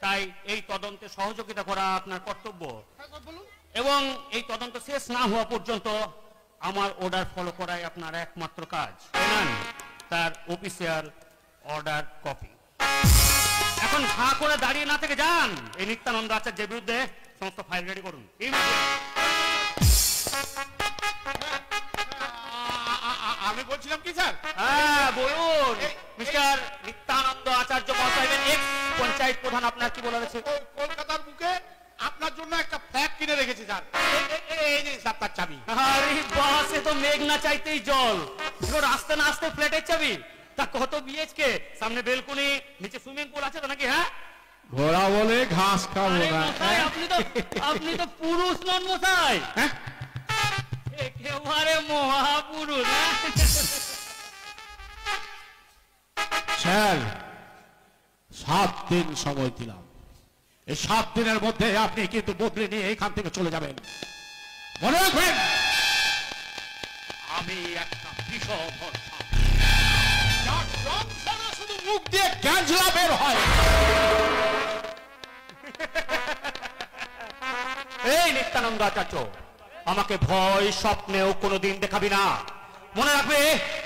তাই এই তদন্তে সহযোগিতা করা আপনার কর্তব্য। এবং এই তদন্ত শেষ না হওয়া পর্যন্ত আমার অর্ডার ফলো করাই আপনার একমাত্র কাজ। জানেন, তার অফিসিয়াল অর্ডার কপি। এখন হাঁ করে দাঁড়িয়ে না থেকে যান, এই নিত্যানন্দ আচার্যের বিরুদ্ধে সমস্ত ফাইল রেডি করুন। আমি বলছিলাম কি স্যার? হ্যাঁ বলুন। মিস্টার নিত্যানন্দ আচার্য মহাশয়, এক্স পঞ্চায়েত প্রধান, আপনার কি বলা আছে? কলকাতার বুকে আপনার জন্য একটা ফ্ল্যাট কিনে রেখেছি স্যার। এই যে স্যার তার চাবি। আরে বাস, এ তো মেঘ না চাইতেই জল। আসতে না আসতে ফ্ল্যাটের চাবি। তা কত বিএইচকে? সামনে বেলকনি, নিচে সুইমিং পুল আছে তো নাকি? হ্যাঁ, ঘোড়া বলে ঘাস খাবো না। আপনি তো পুরুষ নন মশাই, একেবারে মহাপুরুষ। স্যার 7 দিন সময় দিলাম, এই 7 দিনের মধ্যে আপনি কিন্তু বদলে নিয়ে এখান থেকে চলে যাবেন। মনে রাখবেন, আমি একটা বিষধর সাপ, যার দংশনে শুধু মুখ দিয়ে গ্যাঞ্জলা বের হয়। এই নিত্যানন্দ আচার্য, আমাকে ভয় স্বপ্নেও কোনোদিন দেখাবি না। মনে রাখবে,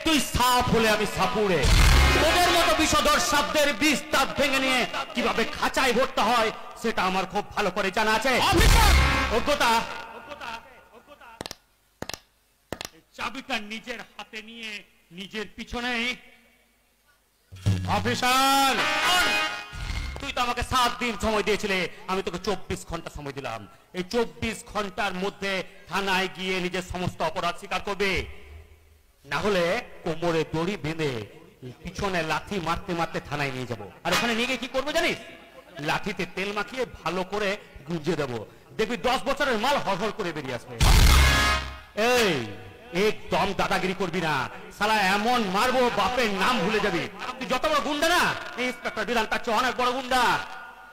তুই সাপ হলে আমি সাপুড়ে। তোদের মতো বিষধর শব্দের বিষ দাঁত ভেঙে নিয়ে কিভাবে খাঁচায় ভরতে হয় সেটা আমার খুব ভালো করে জানা আছে। অজ্ঞতা, চাবিটা নিজের হাতে নিয়ে নিজের পিছনে। অফিসার, তুই তো আমাকে 7 দিন সময় দিয়েছিলে, আমি তোকে 24 ঘন্টা সময় দিলাম। এই 24 ঘন্টার মধ্যে থানায় গিয়ে নিজের সমস্ত অপরাধ স্বীকার করবে, না হলে কোমরে দড়ি বেঁধে পিছনে লাথি মারতে মারতে থানায় নিয়ে যাব। আর ওখানে নিয়ে গিয়ে কি করবো জানিস? লাঠিতে তেল মাখিয়ে ভালো করে গুঁজে দেবো, দেখবি 10 বছরের মাল হড়হড় করে বেরিয়ে আসবে। এই একদম দাদাগিরি করবি না, শালা এমন মারবো বাপের নাম ভুলে যাবি। তুই যত বড় গুন্ডা না, ইন্সপেক্টর বিধান তার চেয়ে অনেক বড় গুন্ডা।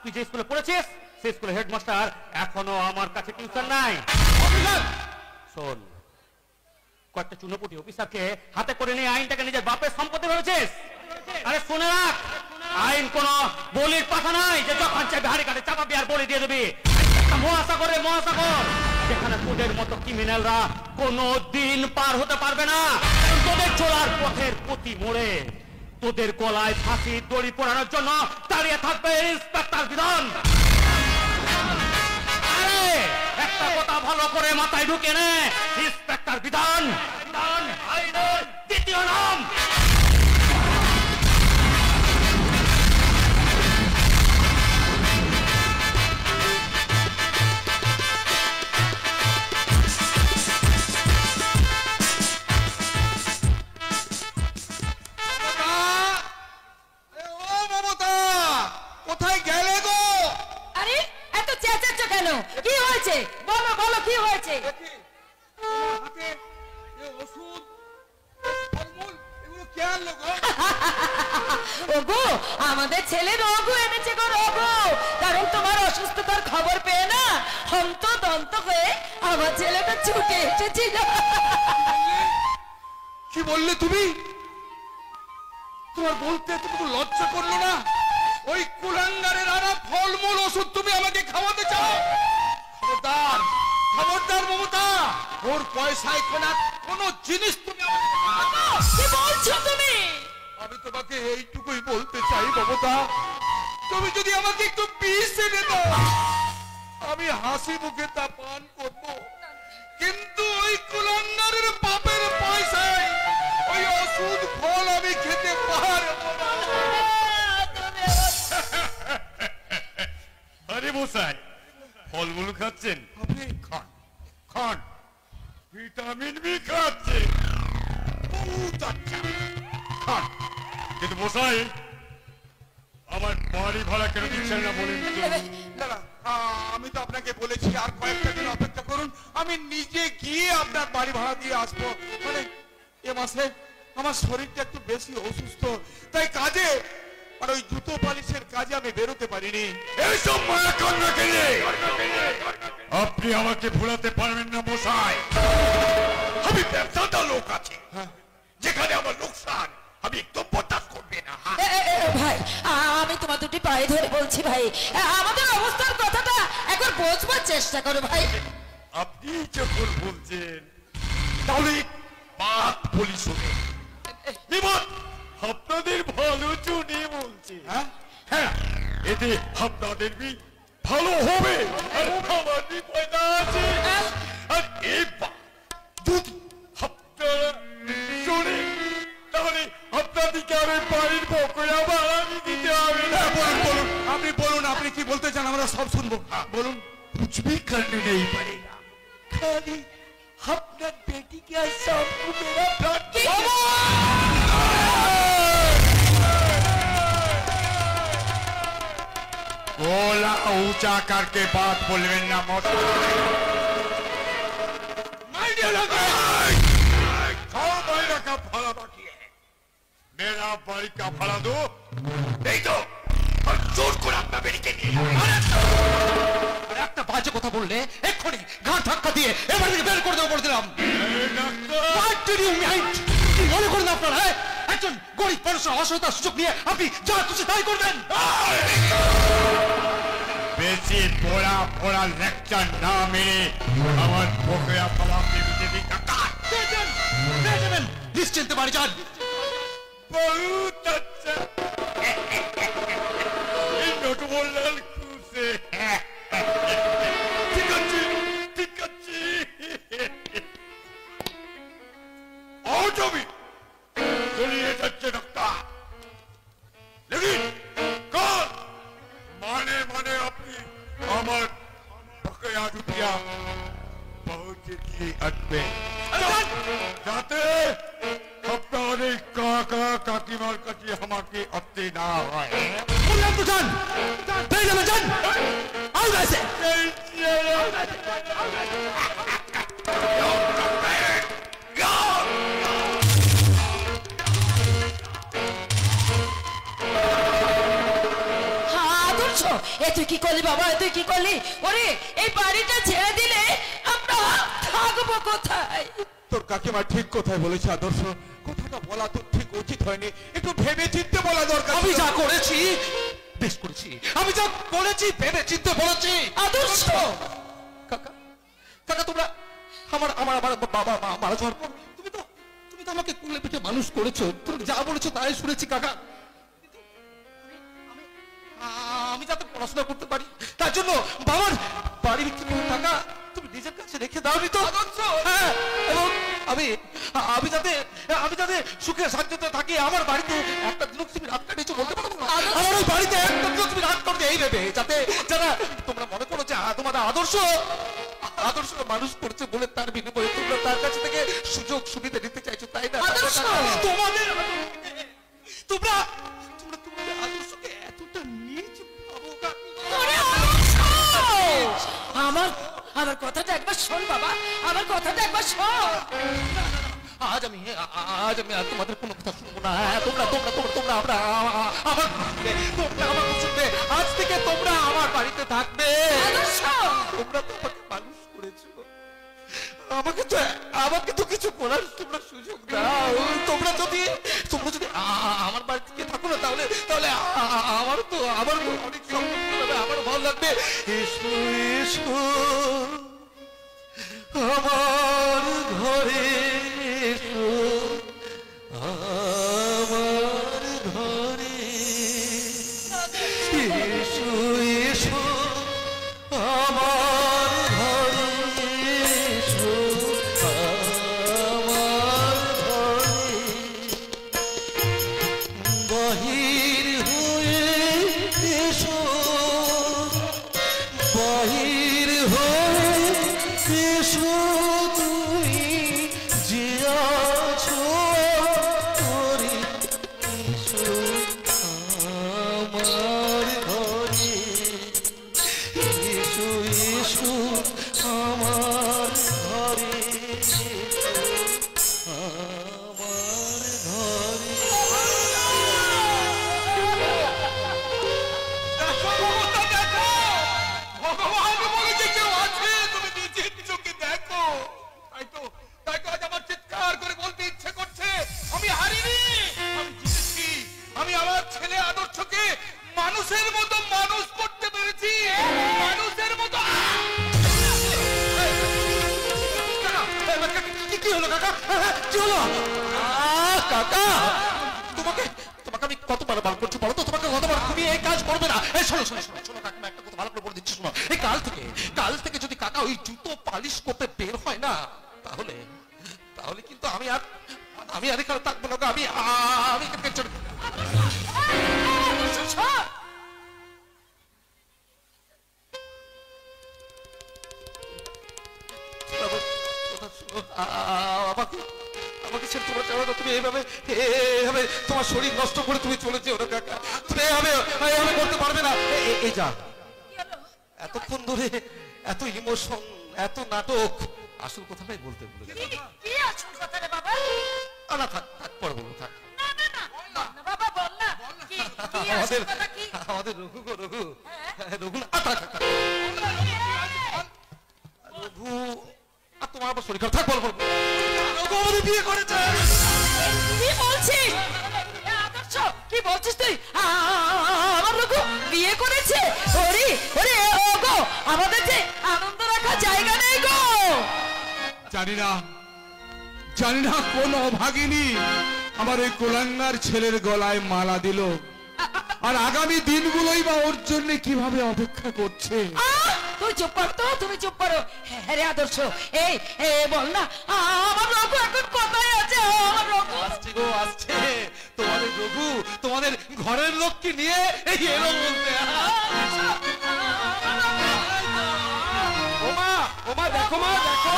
তুই যে স্কুলে পড়েছিস সেই স্কুলে হেডমাস্টার এখনো আমার কাছে টিউশন নাই। শোন, কয়েকটা চুনোপুটি অফিসারকে হাতে করে নিয়ে আইনটাকে নিজের বাপের সম্পত্তি ভেবেছিস? আরে শুনে রাখ, আইন কোন বলির পাঠা নাই যে যখন চাইবে হাড়ি কাটে চাপাবি আর বলি দিয়ে দেবি। মহাসাগর রে মহাসাগর, যেখানে তোদের মতো ক্রিমিনালরা কোনো দিন পার হতে পারবে না। তোদের চলার পথের প্রতি মোড়ে তোদের গলায় ফাঁসি দড়ি পড়ানোর জন্য দাঁড়িয়ে থাকবে ইন্সপেক্টর বিধান। আরে একটা কথা ভালো করে মাথায় ঢুকে নে, ইন্সপেক্টর বিধান আইনের দ্বিতীয় নাম। কোথায় গেলে গো? আরে এত চেঁচাচ্ছ কেন? কি হয়েছে? বলো বলো, কি হয়েছে? হাতে ওষুধ, ফলমূল, এগুলো কে আনলো গো? ওগো, আমাদের ছেলে রঘু এনেছে গো, রঘু। কারণ তোমার অসুস্থতার খবর পেয়ে না হন্তদন্ত হয়ে আমার ছেলেটা ছুটে এসেছিল। কি বললে তুমি? তোমার বলতে এতটুকু লজ্জা করলো না? ওই কুলাঙ্গারের আনা ফলমূল ওষুধ তুমি আমাকে খাওয়াতে চাও? খবরদার, খবরদার মমতা, ওর পয়সায় কেনা কোন জিনিস তুমি আমাকে খাওয়াতে না। কি বলছো তুমি? আমি তোমাকে এইটুকুই বলতে চাই মমতা, তুমি যদি আমাকে একটু বিষ এনে দাও, আমি হাসি মুখে তা পান করব। কিন্তু ওই কুলাঙ্গারের বাপের পয়সায় ওই ওষুধ ফল আমি খেতে পারবো না। আরে মশাই, ফলমূল খাচ্ছেন? আপনি খান খান, ভিটামিন বি খাচ্ছেন, বহুত আচ্ছা। খান। কিন্তু মশাই, আমার বাড়ি ভাড়া কেন দিচ্ছেন না বলেন তো? দাদা, আমি তো আপনাকে বলেছি আর কয়েকটা দিন অপেক্ষা করুন, আমি নিজে গিয়ে আপনার বাড়ি ভাড়া দিয়ে আসবো। মানে এ মাসে আমার শরীরটা একটু বেশি অসুস্থ, তাই কাজে আর ওই জুতো পালিশের কাজে আমি বেরোতে পারিনি। এইসব মায়া কান্না কেনে আপনি আমাকে ভুলাতে পারবেন না মশাই। আমি ব্যবসাটা লোক আছে, যেখানে আমার লোকসান আমি একটু বরদাস্ত করবে না। ভাই আমি তোমার দুটি পায়ে ধরে বলছি ভাই, আমাদের অবস্থার কথাটা একবার বোঝবার চেষ্টা করো ভাই। আপনি যখন বলছেন তাহলে বাত বলি শুনে, এবার আপনাদের ভালো জন্য বলছে। হ্যাঁ, এতে আপনাদের ভালো হবে আর আমার পয়সা আছে। আর এবার যদি আপনারা শুনে তাহলে আপনাদেরকে আমি বাড়ির বকরা ভাড়া দিতে হবে না। বলুন বলুন, আপনি বলুন, আপনি কি বলতে চান, আমরা সব শুনবো। বলুন। कुछ भी करने नहीं पड़ेगा, खाली अपना बेटी के सबको मेरा प्लान। गोला ऊंचा करके बात बोलवें ना मत। महीना का भाड़ा बाकी है, मेरा बाड़ी का भाड़ा दो, नहीं तो जोर को अपना बेटी के लिए। একটা বাজে কথা বললে এক্ষুনি ঘাট ধাক্কা দিয়ে এবার থেকে বের করে দেবো বলে দিলাম। কি মনে করেন আপনারা? একজন গরিব মানুষের অসহায়তার সুযোগ নিয়ে আপনি যা খুশি তাই করবেন। বেশি পোড়া পোড়া লেকচার না মেরে আমার বকরা ফলা পেতে দিন। নিশ্চিন্তে বাড়ি যান। বহুত আচ্ছা, এই নটবল্লাল খুশে। ঠিক আছে ঠিক আছে, আজ আমি চলিয়ে যাচ্ছে ডাক্তার, লেকিন কাল মানে মানে আপনি আমার বকেয়া রুপিয়া পৌঁছে দিয়ে আসবেন, যাতে আপনার এই কাকা কাকিমার কাছে আমাকে আসতে না হয়। বললাম তো যান, পেয়ে যাবেন, যান। আউ গেছে। আদর্শ, এ তুই কি করলি বাবা, তুই কি করলি? ওরে এই বাড়িটা ছেড়ে দিলে আমরা থাকবো কোথায়? তোর কাকিমা ঠিক কোথায় বলেছে আদর্শ, কথাটা বলা তো ঠিক উচিত হয়নি, একটু ভেবে চিন্তে বলা দরকার। আমি যা করেছি বেশ করেছি, আমি যা বলেছি ভেবে চিন্তে বলেছি। আদর্শ কাকা, কাকা তোমরা আমার আমার আমার বাবা মা মারা যাওয়ার পর তুমি তো আমাকে কোলে পিঠে মানুষ করেছো, তুমি যা বলেছো তাই শুনেছি কাকা। আমি যাতে পড়াশোনা করতে পারি তার জন্য বাবার বাড়ি বিক্রি করে টাকা তুমি নিজের কাছে রেখে দাওনি তো? হ্যাঁ, এবং আমি যাতে সুখে শান্তিতে থাকি, আমার বাড়িতে একটা দিন তুমি রাত কাটিয়েছো বলতে পারো না? আমার ওই বাড়িতে একটা দিন তুমি রাত করতে এই ভেবে যাতে যারা তোমরা মনে করো যে তোমাদের আদর্শ মানুষ করছে বলে তার বিনিময়ে তোমরা তার কাছে থেকে সুযোগ সুবিধা নিতে চাইছো, তাই না? তোমাদের তোমরা আদর্শকে এতটা নিচ ভাবো আমার কথাটা একবার শোন বাবা, আমার কথাটা একবার শোন। আজ আমি আর তোমাদের কোনো কথা শুনবো না। তোমরা আমার শুনবে, আজ থেকে তোমরা আমার বাড়িতে থাকবে। তোমরা তো আমাকে মানুষ করেছো, আমাকে তো কিছু করার তোমরা সুযোগ দাও। তোমরা যদি আমার বাড়ি থেকে থাকো না তাহলে আমার অনেক সম্পর্ক হবে, আমার ভালো লাগবে। এসো এসো আমার ঘরে, এসো আমার ঘরে, এসো এসো আমার ঘরে, এসো আমার ঘরে। বাহির হয়ে এসো, বাহির হয়ে এসো, তুমি যে আছো ঘরে, এসো আমার ঘরে, এসো এসো আমার ঘরে, এসো আমার ঘরে। মানুষের মতো মানুষ করতে পেরেছি, মানুষের মতো। কি হলো কাকা, কি হলো? কাকা তোমাকে তোমাকে আমি কতবার বার করছি বলো তো, তোমাকে কতবার, তুমি এই কাজ করবে না। এই শোনো শোনো শোনো শোনো কাকিমা, একটা কথা ভালো করে বলে দিচ্ছি শোনো। এই কাল থেকে যদি কাকা ওই জুতো পালিশ করতে বের হয় না, তাহলে তাহলে কিন্তু আমি আর এখানে থাকবো না। আমি এখানে চলে আমাকে ছেড়ে তোমার যাবে না। তুমি এইভাবে তোমার শরীর নষ্ট করে তুমি চলে যেও না কাকা, তুমি এইভাবে করতে পারবে না। এই যা এতক্ষণ ধরে এত ইমোশন, এত নাটক, আসল কথাটাই বলতে ভুলে গেলাম। কি আসল কথা রে বাবা? না থাক থাক, পরে বলবো, থাক। না বাবা বল না, কি আসল কথা কি? আমাদের রঘু গো, রঘু না, থাক থাক রঘু, আর তোমার আবার শরীর খারাপ, থাক বল বল। রঘু আমাদের বিয়ে করেছে। কি বলছিস আদর্শ, কি বলছিস তুই? আমার রঘু বিয়ে করেছে? ওরে ওরে ওগো, আমাদের যে আনন্দ রাখার জায়গা নেই গো। জানি না কোন অভাগিনী আমার ওই কোলাঙ্গার ছেলের গলায় মালা দিল, আর আগামী দিনগুলোই বা ওর জন্য কিভাবে অপেক্ষা করছে। তুই চুপ কর তো, তুমি চুপ করো। হ্যাঁ রে আদর্শ, এই বল না আমার রঘু এখন কোথায় আছে? আমার রঘু আসছে গো, আসছে। তোমাদের রঘু তোমাদের ঘরের লোককে নিয়ে এই এলো বলতে। ওমা ওমা দেখো, মা দেখো,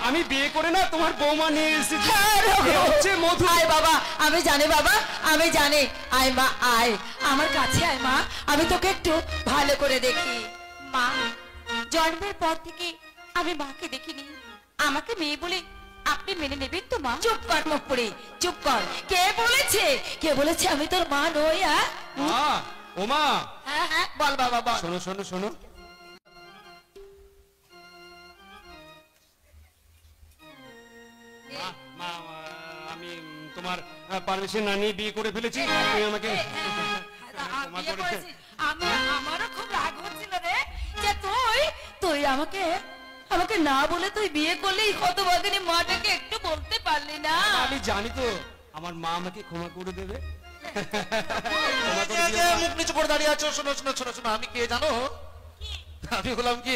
আমি বিয়ে করে না তোমার বৌমা নিয়ে এসেছি। এ হচ্ছে মধু। আয় বাবা, আমি জানি বাবা, আমি জানি। আয় মা, আয় আমার কাছে আয় মা, আমি তোকে একটু ভালো করে দেখি। মা, জন্মের পর থেকে আমি মাকে দেখিনি, আমাকে মেয়ে বলে আপনি মেনে নেবেন তো মা? চুপ কর মুখ পুরি, চুপ কর। কে বলেছে আমি তোর মা নই? মা ওমা, হ্যাঁ হ্যাঁ বল বাবা বল। শোনো শোনো শোনো, মা আমি তোমার পারমিশন না নিয়ে বিয়ে করে ফেলেছি। তুমি আমাকে ক্ষমা করে দে। আমারও খুব রাগ হচ্ছিল রে, যে তুই আমাকে না বলে তুই বিয়ে করলি, হতভাগিনী মাটাকে একটু বলতে পারলি না। আমি জানি তো আমার মা আমাকে ক্ষমা করে দেবে। মুখ নিচু করে দাঁড়িয়ে আছো। শোনো শোনো শোনো শোনো, আমি কে জানো? আমি হলাম কি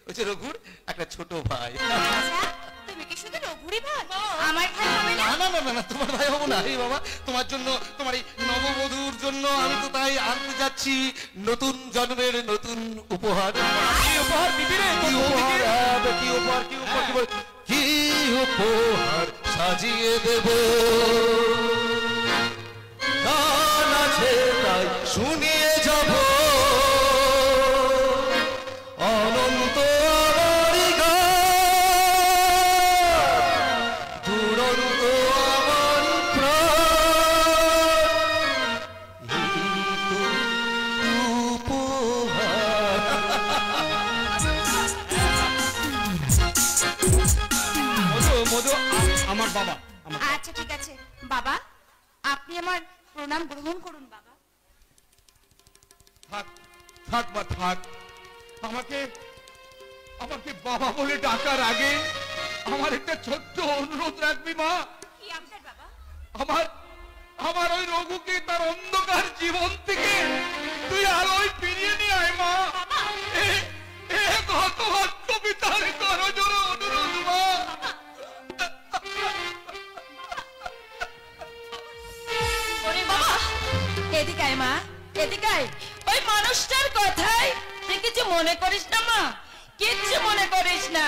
ওই যে রঘুর একটা ছোট ভাই। আচ্ছা, তুমি কি শুধু রঘুরই ভাই? আমার ভাই হবে না? না না না না, তোমার ভাই হবো না। এই বাবা, তোমার জন্য, তোমার এই নববধূর জন্য আমি তো তাই আনতে যাচ্ছি নতুন জন্মের নতুন উপহার। কি উপহার দিবি রে? কি উপহার, কি উপহার, কি উপহার, কি উপহার সাজিয়ে দেব। গান আছে তাই শুনিয়ে যাব, অনন্ত আমারই গান, দুরন্ত আমার প্রাণ, এই তো উপহার। মধু আমার বাবা। আচ্ছা ঠিক আছে বাবা, আপনি আমার প্রণাম গ্রহণ করুন বাবা। থাক থাক মা থাক, আমাকে বাবা বলে ডাকার আগে আমার একটা ছোট্ট অনুরোধ রাখবি মা। কি আপনার বাবা? আমার ওই রঘুকে তার অন্ধকার জীবন থেকে তুই আলোয় ফিরিয়ে নিয়ে আয় মা। হতভাগ্য পিতার করজোড়ে অনুরোধ মা। ওরে বাবা, এদিকে আয় মা, এদিকে আয়। ওই মানুষটার কথাই তুই কিছু মনে করিস না মা, কিচ্ছু মনে করিস না।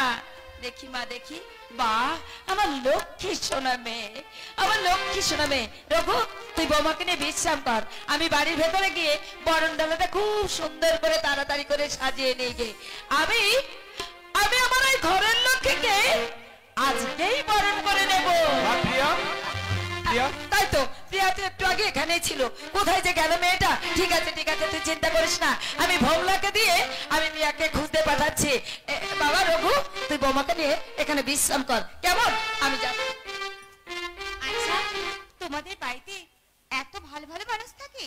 দেখি মা দেখি, বাহ আমার লক্ষ্মী সোনা মেয়ে, আমার লক্ষ্মী সোনা মেয়ে। রঘু তুই বৌমাকে নিয়ে বিশ্রাম কর, আমি বাড়ির ভেতরে গিয়ে বরণডালাটা খুব সুন্দর করে তাড়াতাড়ি করে সাজিয়ে নিয়ে গিয়ে আমি আমার ওই ঘরের লক্ষ্মীকে আজকেই বরণ করে নেবো। তাই তো, প্রিয়া তো একটু আগে এখানেই ছিল, কোথায় যে গেল মেয়েটা? ঠিক আছে ঠিক আছে, তুই চিন্তা করিস না, আমি ভোমলাকে দিয়ে আমি প্রিয়াকে খুঁজতে পাঠাচ্ছি। বাবা রঘু তুই বৌমাকে নিয়ে এখানে বিশ্রাম কর, কেমন? আমি যাব। আচ্ছা, তোমাদের বাড়িতে এত ভালো ভালো মানুষ থাকে?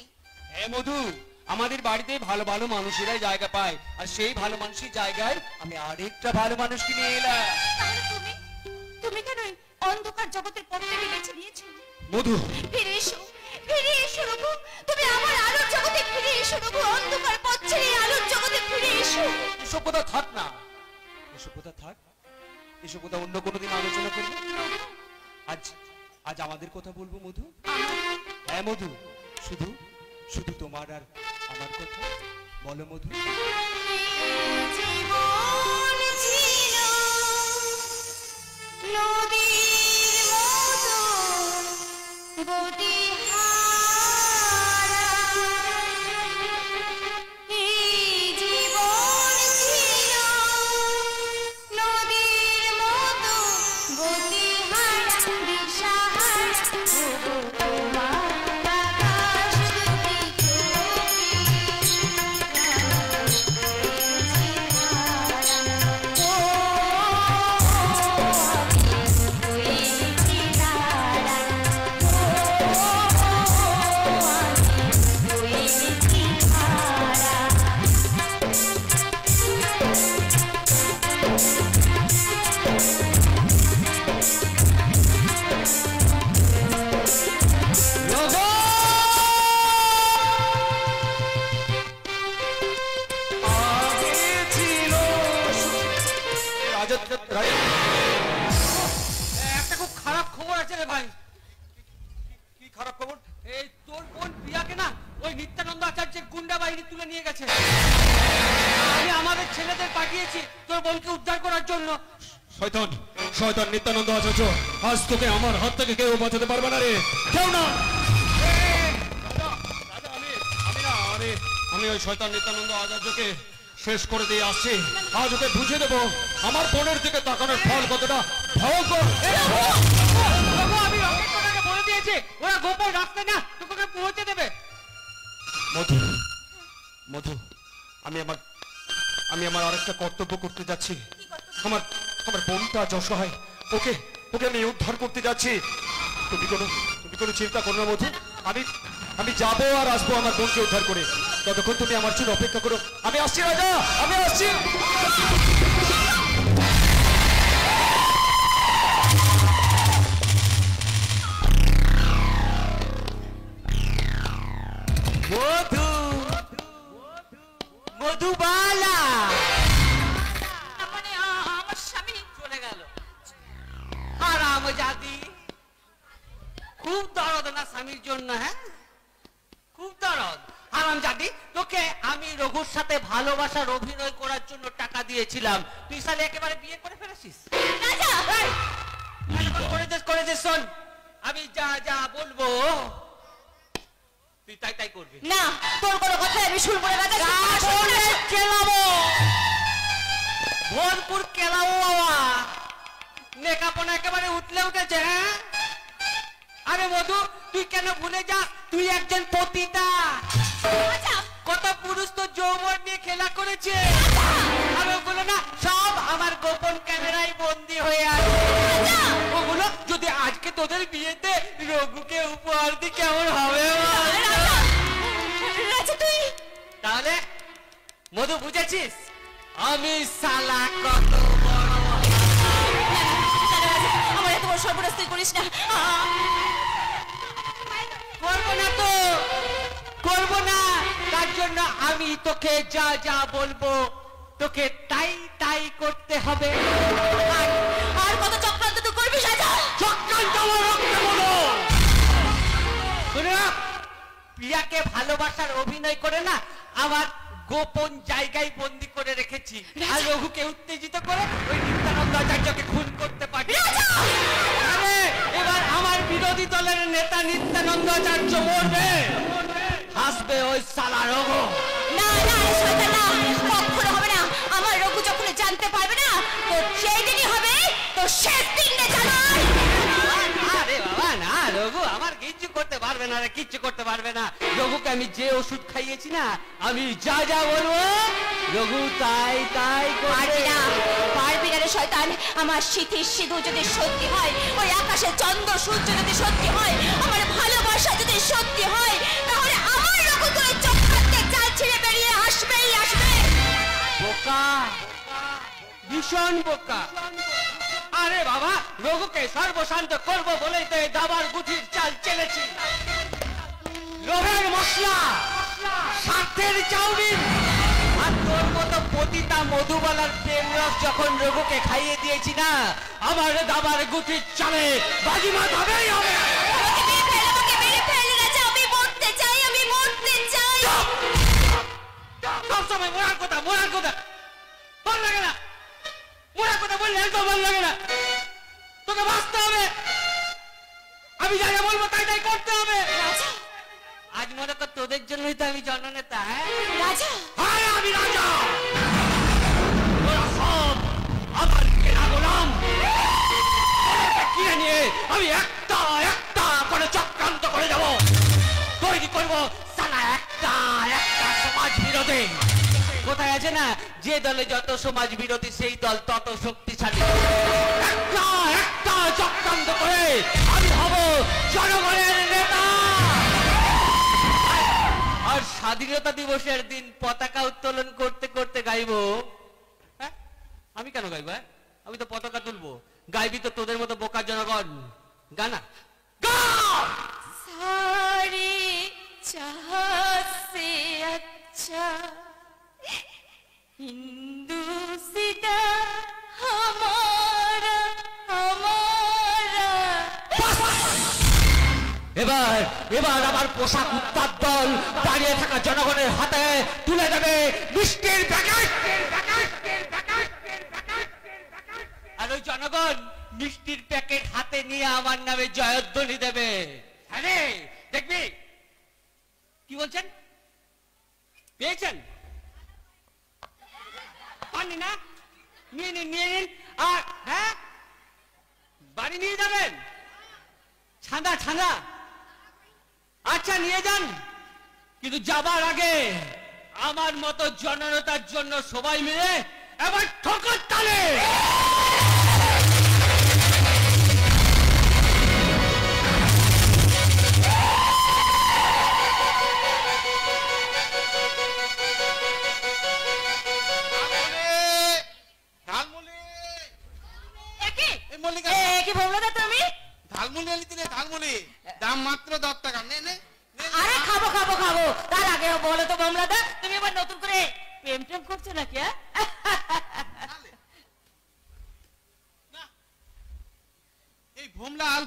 হ্যাঁ মধু, আমাদের বাড়িতে ভালো ভালো মানুষেরাই জায়গা পায়, আর সেই ভালো মানুষের জায়গায় আমি আরেকটা ভালো মানুষকে নিয়ে এলাম। তাহলে তুমি কেন এই অন্ধকার জগতের পথ থেকে বেছে নিয়েছো? মধু, ফিরে এসো রঘু, তুমি আমার আলোর জগতে ফিরে এসো রঘু, অন্ধকার পথ ছেড়ে আলোর জগতে ফিরে এসো। এসব কথা থাক না, এসব কথা থাক, এসব কথা অন্য কোনোদিন আলোচনা করবো। আজ আমাদের কথা বলবো মধু। হ্যাঁ মধু, শুধু শুধু তোমার আর আমার কথা বলো মধু। জীবন ছিল নদীর মতো গতিহারা, এই জীবন ছিল নদীর মতো গতিহারা, দিশাহারা, ওগো তোমার আকাশ দুটি একটা খুব খারাপ খবর আছে রে ভাই। কি খারাপ খবর? এই তোর বোন প্রিয়াকে না ওই নিত্যানন্দ আচার্যের গুন্ডা বাহিনী তুলে নিয়ে গেছে। আমি আমাদের ছেলেদের পাঠিয়েছি তোর বোনকে উদ্ধার করার জন্য। শয়তান শয়তান নিত্যানন্দ আচার্য, আজ তোকে আমার হাত থেকে কেউ বাঁচাতে পারবে না রে, কেউ না। আমি ওই শয়তান নিত্যানন্দ আচার্যকে শেষ করে দিয়ে আসছি। আজ ওকে বুঝিয়ে দেবো আমার বোনের দিকে তাকানোর ফল কতটা ভয়ঙ্কর। আমি রকেট কটাকে বলে দিয়েছি ওরা গোপন রাস্তায় না তোকে পৌঁছে দেবে। মধু মধু, আমি আমার আরেকটা কর্তব্য করতে যাচ্ছি। আমার বোনটা আজ অসহায়, ওকে আমি উদ্ধার করতে যাচ্ছি। তুমি কোনো চিন্তা করো না মধু, আমি যাবো আর আসবো আমার বোনকে উদ্ধার করে। ততক্ষণ তুমি আমার জন্য অপেক্ষা করো। আমি আসছি রাজা, আমি আসছি। মধু, মধুবালা, মানে আমার স্বামী চলে গেল। হারাম জাতি, খুব দরদ না স্বামীর জন্য? হ্যাঁ, খুব দরদ। হারাম জাতি, তোকে আমি রঘুর সাথে ভালোবাসার অভিনয় করার জন্য টাকা দিয়েছিলাম, তুই সালে একেবারে বিয়ে করে ফেলেছিস। করে দে শোন, আমি যা যা বলবো তুই তাই করবি। না, তোর কোনো কথা আমি শুনবো না রাজা। কেলাবো, ভোরপুর কেলাবো বাবা, নেকাপনা একেবারে উঠলে উঠেছে। হ্যাঁ, আরে মধু, তুই কেন ভুলে যা তুই একজন পতিতা। কত পুরুষ তো যৌবন নিয়ে খেলা করেছে, আর ওগুলো না সব আমার গোপন ক্যামেরায় বন্দী হয়ে আছে। ওগুলো যদি আজকে তোদের বিয়েতে রঘুকে উপহার দি কেমন হবে? তুই তাহলে মধু বুঝেছিস আমি সালা কত বড়। আমার এত বড় সর্বনাশ তুই করিস না। করবো না তো, করবো না। তার জন্য আমি তোকে যা যা বলবো তোকে তাই করতে হবে। আর কত চক্রান্ত তুই করবি রাজা? চক্রান্ত আমার রক্তে বলো। শুনে রাখ, প্রিয়াকে ভালোবাসার অভিনয় করে না আমার গোপন জায়গায় বন্দি করে রেখেছি, আর রঘুকে উত্তেজিত করে ওই নিত্যানন্দ আচার্যকে খুন করতে পারি। আরে এবার আমার বিরোধী দলের নেতা নিত্যানন্দ আচার্য মরবে, হাসবে ওই সালা রঘু। না না শয়তান, না, কখনো হবে না। আমার রঘু যখন জানতে পারবে না, তো সেই দিনই হবে তো শেষ দিন রে জানাই। আরে বাবা না, রঘু আমার কিচ্ছু করতে পারবে না রে, কিচ্ছু করতে পারবে না। রঘুকে আমি যে ওষুধ খাইয়েছি না, আমি যা যা বলবো রঘু তাই পারবি না, করবে। পারবি না রে শয়তান। আমার সিথির সিঁদুর যদি সত্যি হয়, ওই আকাশে চন্দ্র সূর্য যদি সত্যি হয়, আমার ভালোবাসা যদি সত্যি হয়, তাহলে আমার রঘু তুই বোকা, ভীষণ বোকা। আরে বাবা, রঘুকে সর্বশান্ত করবো বলেই তো এই দাবার গুঠির চাল চেলেছি। লোভের মশলা, স্বার্থের চাউমিন, আর তোর মতো পতিতা মধুবালার প্রেম রস যখন রঘুকে খাইয়ে দিয়েছি না, আমার দাবার গুঠির চালে বাজিমাত হবেই হবে। সবসময় মরার কথা, মরার কথা ভালো লাগে না। মরার কথা বললে একদম ভালো লাগে না। তোকে বাঁচতে হবে, আমি যা যা বলবো তাই তাই করতে হবে। আজ মনে কর তোদের জন্যই তো আমি জননেতা। হ্যাঁ রাজা, হ্যাঁ আমি রাজা। তোরা সব আমার কেনা গোলাম। কিনে নিয়ে আমি একটা একটা করে চক্রান্ত করে যাব। তৈরি করবো সালা একটা একটা সমাজ বিরোধী। কোথায় আছে না, যে দলে যত সমাজ বিরোধী সেই দল তত শক্তিশালী। একটা একটা চক্রান্ত করে আমি হব জনগণের নেতা। আর স্বাধীনতা দিবসের দিন পতাকা উত্তোলন করতে করতে গাইবো। হ্যাঁ আমি কেন গাইবো? আমি তো পতাকা তুলবো। গাইবি তো তোদের মতো বোকা জনগণ। গানা গা। सारे जहां से अच्छा हिंदुस्तान हमारा हमारा। এবার এবার আমার পোশাক উৎপাদ দল দাঁড়িয়ে থাকা জনগণের হাতে তুলে দেবে মিষ্টির প্যাকেট। আর ওই জনগণ মিষ্টির প্যাকেট হাতে নিয়ে আমার নামে জয়ধ্বনি দেবে। হ্যাঁ দেখবি। কি বলছেন? পেয়েছেন? পাননি না? নিয়ে নিন, নিয়ে নিন। আর হ্যাঁ বাড়ি নিয়ে যাবেন? ছাঁদা ছাঁদা, আচ্ছা নিয়ে যান। কিন্তু যাবার আগে আমার মতো জননেতার জন্য সবাই মিলে এবার ঠোকর তালে। দাম মাত্র 10 টাকা। নে নে। আরে খাবো খাবো খাবো, তার আগে বলো তো কমলাদা, তুমি এবার নতুন করে প্রেম টেম করছো নাকি? এই ভোমলাল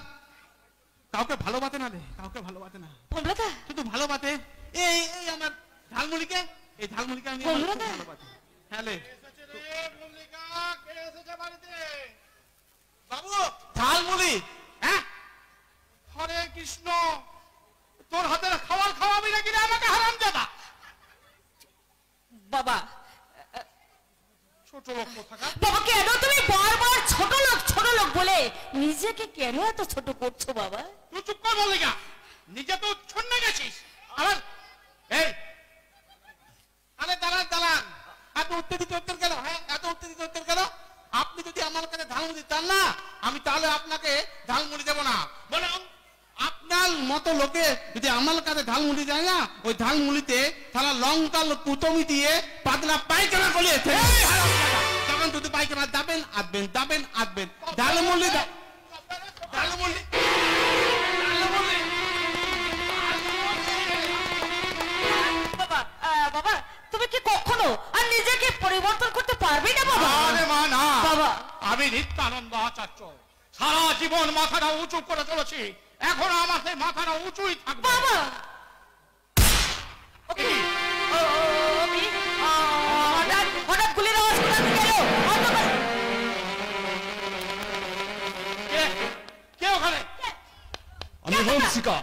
কাউকে ভালোবাসে না রে, কাউকে ভালোবাসে না। কমলাদা শুধু ভালোবাসে এই এই আমার ঝালমুড়িকে, এই ঝালমুড়িকে আমি ভালোবাসি। হ্যাঁ লে বাবু ঝালমুড়ি। হ্যাঁ হরে কৃষ্ণ, তোর হাতের খাবার খাওয়াবি নাকি রে আমাকে হারামজাদা? বাবা, ছোট লোক কোথাকার। বাবা কেন তুমি বারবার ছোট লোক বলে নিজেকে কেন এত ছোট করছো বাবা? তুই চুপ কর মল্লিকা, নিজে তো ছন্নে গেছিস। আবার এই আরে দাঁড়ান দাঁড়ান, এত উত্তেজিত গেল। হ্যাঁ এত উত্তেজিত গেল। আপনি যদি আমার কাছে ঝালমুড়ি চান না, আমি তাহলে আপনাকে ঝালমুড়ি দেবো না। বলে আপনার মতো লোকে যদি আমার কাছে ঝালমুড়ি যায় না, ওই ঝালমুড়িতে সারা লঙ্কাল পুতমি দিয়ে পাতলা পায়খানা করিয়েছে। তখন যদি পায়খানা যাবেন আসবেন, যাবেন আসবেন। ঝালমুড়ি ঝালমুড়ি বাবা বাবা তুমি কি কখনো আর নিজেকে পরিবর্তন করতে পারবে না বাবা? আরে মা না বাবা, আমি নিত্যানন্দ আচার্য সারা জীবন মাথাটা উঁচু করে চলেছি, এখন আমার সেই মাথাটা উঁচুই থাকবে। বাবা ওকে হঠাৎ গুলির আওয়াজ কোথা থেকে এলো? কে ওখানে? আমি বংশিকা,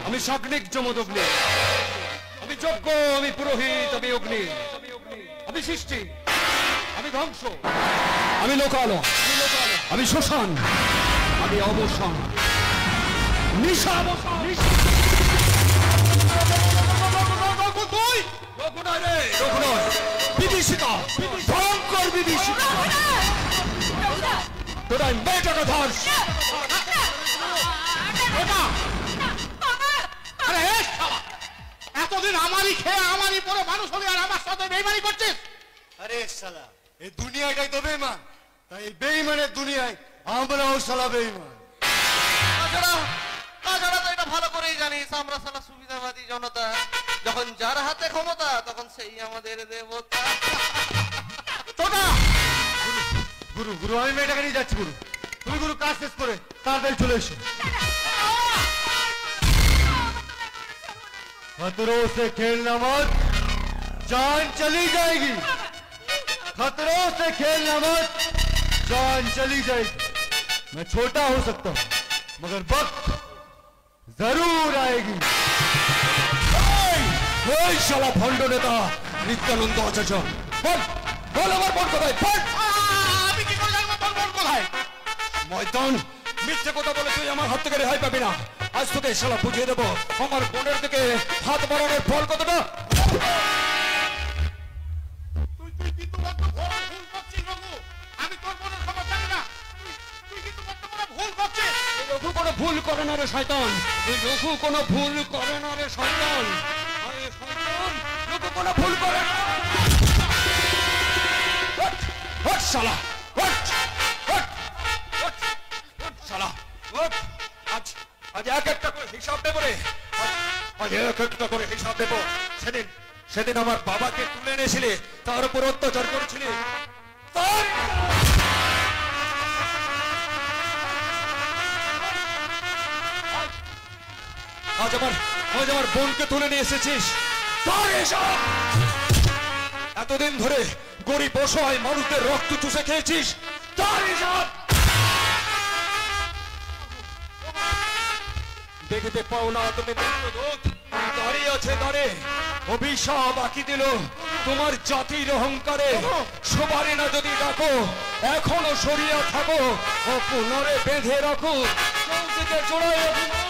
আমি সাগ্নিক যমদগ্নি, আমি যজ্ঞ, আমি পুরোহিত, আমি অগ্নি, আমি সৃষ্টি, আমি ধ্বংস, আমি লোকালো, আমি শ্মশান, আমি অবসান, নিশা অবসান। তুই বিভীষিকা, ভয়ঙ্কর বিভীষিকা, তোরা মেয়েটাকে ধর। আরে এতদিন আমারই খেয়ে আমারই পরে মানুষ হলে আর আমার সাথে বেইমানি করছিস? আরে শালা এই দুনিয়াটাই তো বেঈমান, তাই এই বেঈমানের দুনিয়ায় আমরাও শালা বেঈমান। তাছাড়া তো এটা ভালো করেই জানিস আমরা শালা সুবিধাবাদী জনতা, যখন যার হাতে ক্ষমতা তখন সেই আমাদের দেবতা। ছোটা গুরু গুরু আমি মেয়েটাকে নিয়ে যাচ্ছি গুরু, তুমি গুরু কাজ শেষ করে তাড়াতাড়ি চলে এসো। खतरों से खेलना मत, जान चली जाएगी। खतरों से खेलना मत, जान चली जाएगी। मैं छोटा हो सकता हूं मगर वक्त जरूर आएगी। ওই শালা ভণ্ড নেতা নিত্যানন্দ আচার্য, বল বল আমার বোন কোথায়, বল। আমি কি করে জানবো তোর বোন কোথায়? ময়দান মিথ্যে কথা বলে তুই আমার হাত থেকে রেহাই পাবি না। আজ তোকে শালা বুঝিয়ে দেবো আমার বোনের দিকে হাত বাড়ানোর ফল কতটা। তুই কিন্তু বড্ড বড় ভুল করছিস রঘু। আমি তোর বোনের খবর জানি না। তুই কিন্তু বড্ড বড় ভুল করছিস। রঘু কোনো ভুল করে না রে শয়তান, তুই রঘু কোনো ভুল করে না রে শয়তান। আরে শয়তান, রঘু কোনো ভুল করে না। ওঠ শালা, ওঠ ওঠ ওঠ ওঠ শালা, ওঠ। আজ আজ এক একটা করে হিসাব দেবো রে, আজ এক একটা করে হিসাব দেবো। সেদিন সেদিন আমার বাবাকে তুলে এনেছিলে, তার উপর অত্যাচার করেছিলে, তার আজ আমার বোনকে তুলে নিয়ে এসেছিস, তার হিসাব। এতদিন ধরে গরিব অসহায় মানুষদের রক্ত চুষে খেয়েছিস, তার হিসাব। দেখতে পাও না তুমি মিত্রদূত দাঁড়িয়ে আছে দাঁড়ে, অভিশাপ আঁকি দিল তোমার জাতির অহংকারে। সবারই না যদি ডাকো এখনো সরিয়া থাকো, অপনারে বেঁধে রাখো চৌদিকে জোড়ায় অভিমান।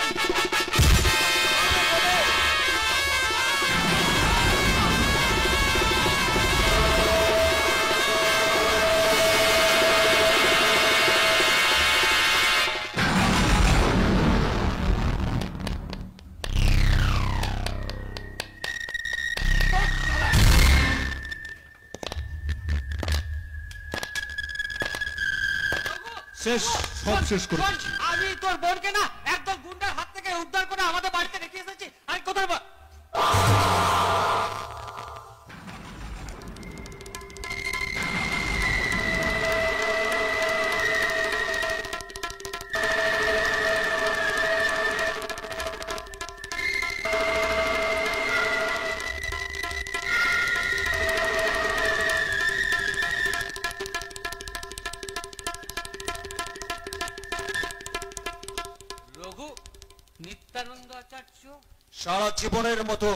শেষ, সব শেষ করে দিচ্ছি। আমি তোর বোনকে না একদম গুন্ডার হাত থেকে উদ্ধার করে আমাদের বাড়িতে রেখে এসেছি। আমি কোথায় নিত্যানন্দ আচার্য সারা জীবনের মতো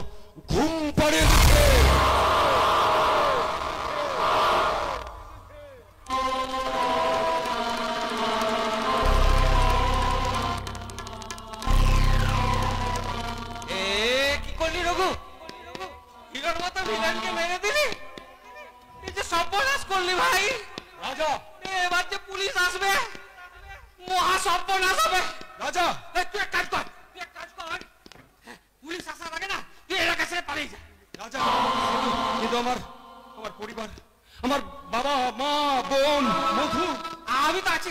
ঘুম পাড়িয়ে দিচ্ছে। কি করলি রঘু? হিরোর মতো ভিলেনকে মেরে দিলি, এই যে সর্বনাশ করলি ভাই। রাজা, এবার যে পুলিশ আসবে মহা সর্বনাশ হবে। রাজা তুই এক কাজ কর, পুলিশ আসার আগে না তুই এলাকা ছেড়ে পালিয়ে যা। রাজা, কিন্তু আমার পরিবার, আমার বাবা মা বোন মধু। আমি তো আছি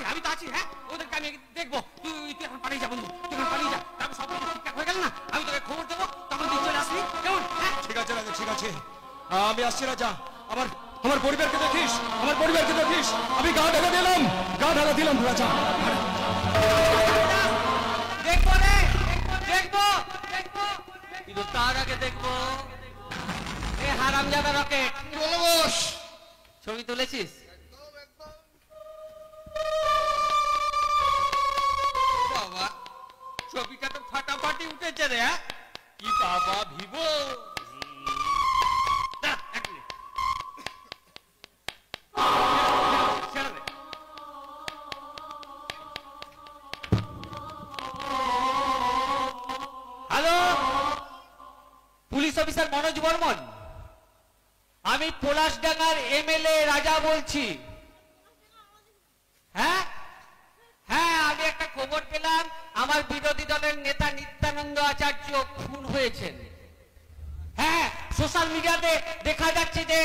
হ্যাঁ, ওদেরকে আমি দেখবো। তুই এখন পালিয়ে যা বন্ধু, তুই এখন পালিয়ে যা। তারপর সব কিছু ঠিকঠাক হয়ে গেল না, আমি তোকে খবর দেবো, তখন তুই চলে আসবি কেমন? হ্যাঁ ঠিক আছে রাজা, ঠিক আছে, আমি আসছি রাজা। আমার পরিবারকে দেখিস, আমার পরিবারকে দেখিস। আমি গা ঢাকা দিলাম রাজা। দেখবো রে, দেখবো কিন্তু তার আগে দেখবো এ হারামজাদা রকেট। বলো বস, ছবি তুলেছিস? বাবা ছবিটা তো ফাটাফাটি উঠেছে রে। কি বাবা Vivo. Hello, police officer Manoj Barman, আমি পলাশডাঙ্গার এমএলএ রাজা বলছি। হ্যাঁ হ্যাঁ, আমি একটা খবর পেলাম আমার বিরোধী দলের নেতা নিত্যানন্দ আচার্য খুন হয়েছেন। হ্যাঁ, সোশ্যাল মিডিয়াতে দেখা যাচ্ছে যে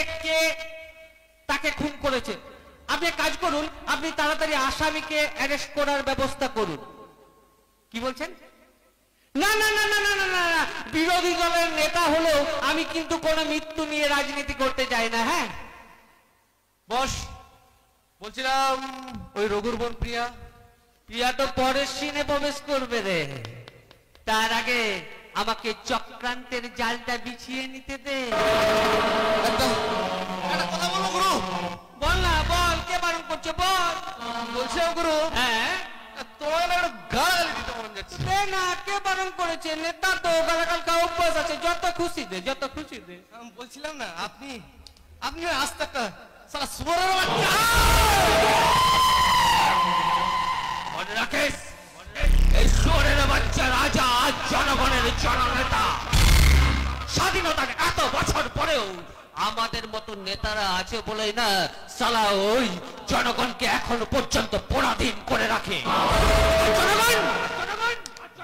তাকে খুন করেছে। আপনি এক কাজ করুন, আপনি তাড়াতাড়ি আসামিকে অ্যারেস্ট করার ব্যবস্থা করুন। কি বলছেন? না না না না না না না না, বিরোধী দলের নেতা হলেও আমি কিন্তু কোনো মৃত্যু নিয়ে রাজনীতি করতে চাই না। হ্যাঁ বস, বলছিলাম ওই রঘুর বোন প্রিয়া, প্রিয়া তো পরের সিনে প্রবেশ করবে রে, তার আগে আমাকে চক্রান্তের জালটা বিছিয়ে নিতে দে। একটা কথা বলবো গুরু। বল না, বল, কে বারণ করছে বল। বলছিলাম গুরু, হ্যাঁ তোমার না একটা গালাগালি দিতে মন যাচ্ছে। দে না, কে বারণ করেছে? নেতা তো গালাগাল খাওয়া অভ্যাস আছে, যত খুশি দে, যত খুশি দে। আমি বলছিলাম না, আপনি আস্তে একটা সারা সুবরের বাচ্চা। মনে রাখিস, এই শুয়োরের বাচ্চা রাজা আজ জনগণের জননেতা। স্বাধীনতার এত বছর পরেও আমাদের মতো নেতারা আছে বলেই না সালা ওই জনগণকে এখনো পর্যন্ত পরাধীন করে রাখে। জনগণ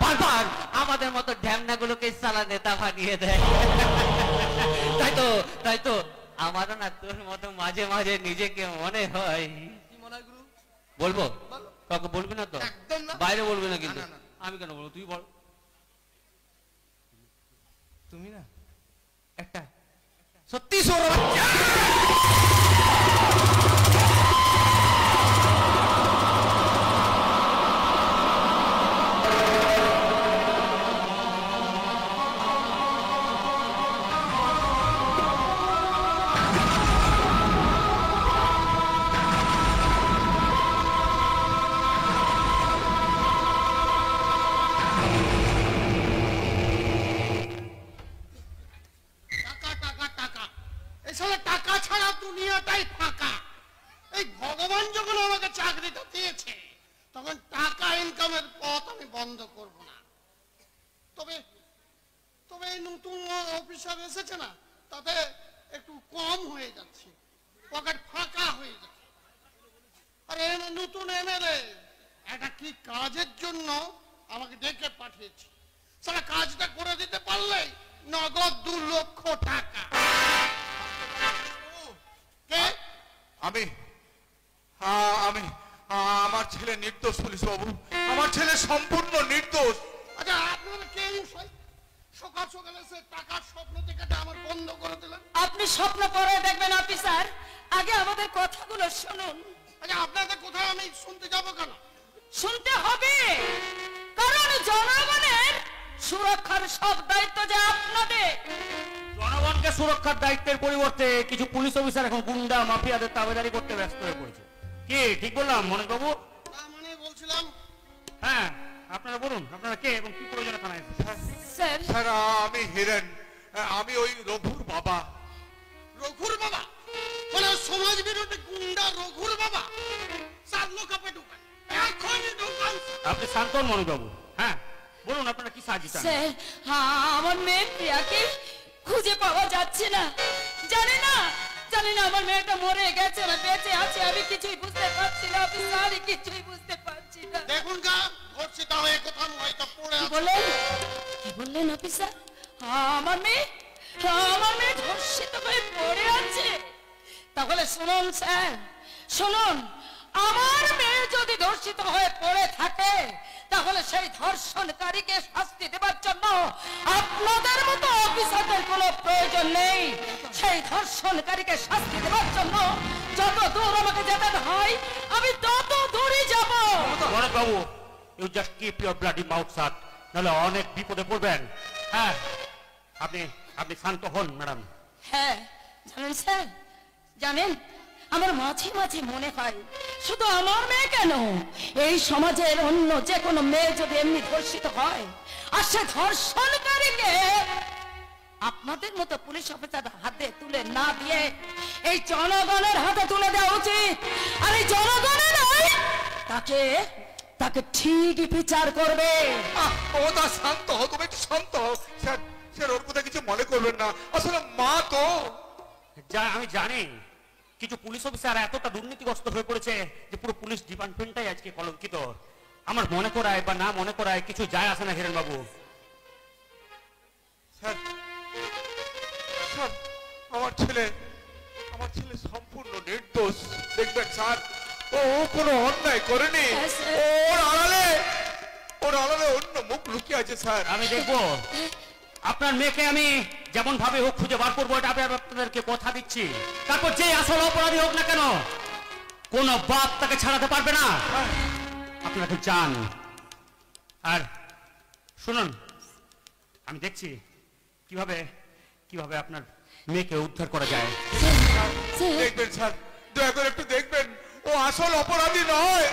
বারবার আমাদের মতো ঢ্যামনাগুলোকে সালা নেতা বানিয়ে দেয়। তাই তো আমারও না তোর মতো মাঝে মাঝে নিজেকে মনে হয়। কি মনে হয় গুরু? বলবো? কাউকে বলবি না তো? একদম না। বাইরে বলবি না কিন্তু। না, না, আমি কেন বলবো, তুই বল। তুমি না একটা সত্যি সুবরের বাচ্চা। টাকা টাকা টাকা, এই সালে টাকা ছাড়া দুনিয়াটাই ফাঁকা। এই ভগবান যখন আমাকে চাকরিটা দিয়েছে তখন টাকা ইনকামের পথ আমি বন্ধ করব না। তবে তবে এই নতুন অফিসার এসেছে না, তাতে একটু কম হয়ে যাচ্ছে, পকেট ফাঁকা হয়ে যাচ্ছে। আর নতুন এমএলএ এটা কি কাজের জন্য আমাকে ডেকে পাঠিয়েছে, সারা কাজটা করে দিতে পারলে নগদ 2 লক্ষ টাকা। কে? আমি আমার ছেলে নির্দোষ পুলিশ বাবু, আমার ছেলে সম্পূর্ণ নির্দোষ। আচ্ছা, আপনারা কে সকাল সকাল এসে টাকার স্বপ্ন দেখাটা আমার বন্ধ করে দিলেন? আপনি স্বপ্ন পরে দেখবেন অফিসার, আগে আমাদের কথাগুলো শুনুন। আচ্ছা, আপনাদের কোথায় আমি শুনতে যাব কেন? শুনতে হবে, কারণ জনগণের সুরক্ষার সব দায়িত্ব যে আপনাদের। জনগণকে সুরক্ষার দায়িত্বের পরিবর্তে কিছু পুলিশ অফিসার এখন গুন্ডা মাফিয়াদের তাবেদারি করতে ব্যস্ত হয়ে পড়েছে। কি ঠিক বললাম মনোজ বাবু? না, মানে বলছিলাম, হ্যাঁ, আপনারা বলুন, আপনারা কে এবং কি প্রয়োজনে থানায় এসেছেন? স্যার, স্যার, আমি হিরেন, আমি ওই রঘুর বাবা। রঘুর বাবা? মানে সমাজ বিরোধী গুন্ডা রঘুর বাবা? 4 লোক আপে ঢুকান, এখনই ঢুকান। আপনি শান্ত হন মনোজ বাবু। হ্যাঁ বলুন, আপনারা কি সাহায্য চান? স্যার, আমার মেয়ে প্রিয়াকে খুঁজে পাওয়া যাচ্ছে না। জানি না আমার মেয়েটা মরে গেছে না বেঁচে আছে, আমি কিছুই বুঝতে পারছি না অফিসার, কিছুই বুঝতে পারছি না। দেখুন গা, ধর্ষিতা হয়ে কোথাও হয়তো পড়ে আছে। কি বললেন অফিসার? আমার মেয়ে ধর্ষিত হয়ে পড়ে আছে? তাহলে শুনুন স্যার, শুনুন, আমার মেয়ে যদি ধর্ষিত হয়ে পড়ে থাকে তাহলে সেই ধর্ষণকারীকে শাস্তি দেবার জন্য আপনাদের মতো অফিসারদের কোনো প্রয়োজন নেই। সেই ধর্ষণকারীকে শাস্তি দেবার জন্য যত দূর আমাকে যেতে হয় আমি তত দূরই যাব। Manoj babu, you just keep your bloody mouth shut, নাহলে অনেক বিপদে পড়বেন। হ্যাঁ, আপনি শান্ত হন ম্যাডাম। হ্যাঁ, জানেন স্যার, জানেন আমার মাঝে মাঝে মনে হয় শুধু আমার মেয়ে কেন, এই সমাজের অন্য যে কোনো মেয়ে যদি এমনি ধর্ষিত হয় আর সে ধর্ষণকারীকে আপনাদের মতো পুলিশ অফিসার হাতে তুলে না দিয়ে এই জনগণের হাতে তুলে দেওয়া উচিত। আর এই জনগণের তাকে ঠিকই বিচার করবে। ও তা শান্ত হও, তুমি একটু শান্ত হও। স্যার, স্যার ওর কথা কিছু মনে করবেন না, আসলে মা তো। আমি জানি কিছু পুলিশ অফিসার এতটা দুর্নীতিগ্রস্ত হয়ে পড়েছে যে পুরো পুলিশ ডিপার্টমেন্টটাই আজকে কলঙ্কিত। আমার মনে করায় বা না মনে করায় কিছু যায় আসে না হিরেন বাবু। স্যার, স্যার, আমার ছেলে আমার ছেলে সম্পূর্ণ নির্দোষ। দেখবেন স্যার, ও কোনো অন্যায় করেনি। ওর আড়ালে অন্য মুখ লুকিয়ে আছে স্যার। আমি দেখবো আপনার মেয়েকে আমি যেমন ভাবে হোক খুঁজে বার করবো, এটা আমি আপনাদেরকে কথা দিচ্ছি। তারপর যে আসল অপরাধী হোক না কেন, কোন বাপ তাকে ছাড়াতে পারবে না। আপনারা তো চান। আর শুনুন, আমি দেখছি কিভাবে কিভাবে আপনার মেয়েকে উদ্ধার করা যায়। দেখবেন স্যার, দয়া করে একটু দেখবেন, ও আসল অপরাধী নয়।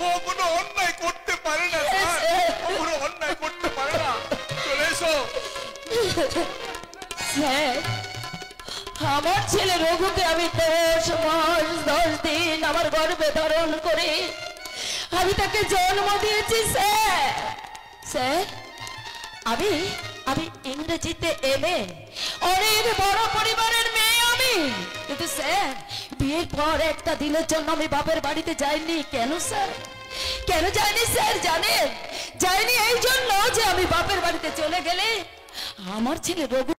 ও কোনো অন্যায় করতে পারে না স্যার, ও কোনো অন্যায় করতে পারে না। চলে এসো। স্যার, আমার ছেলে রঘুকে আমি 10 মাস 10 দিন আমার গর্ভে ধারণ করে আমি তাকে জন্ম দিয়েছি স্যার। স্যার, আমি ইংরেজিতে এমএ, অনেক বড় পরিবারের মেয়ে আমি। কিন্তু স্যার, বিয়ের পর একটা দিনের জন্য আমি বাপের বাড়িতে যাইনি। কেন স্যার? কেন যাইনি স্যার জানেন? যাইনি এই জন্য যে আমি বাপের বাড়িতে চলে গেলে আমার ছেলে রঘু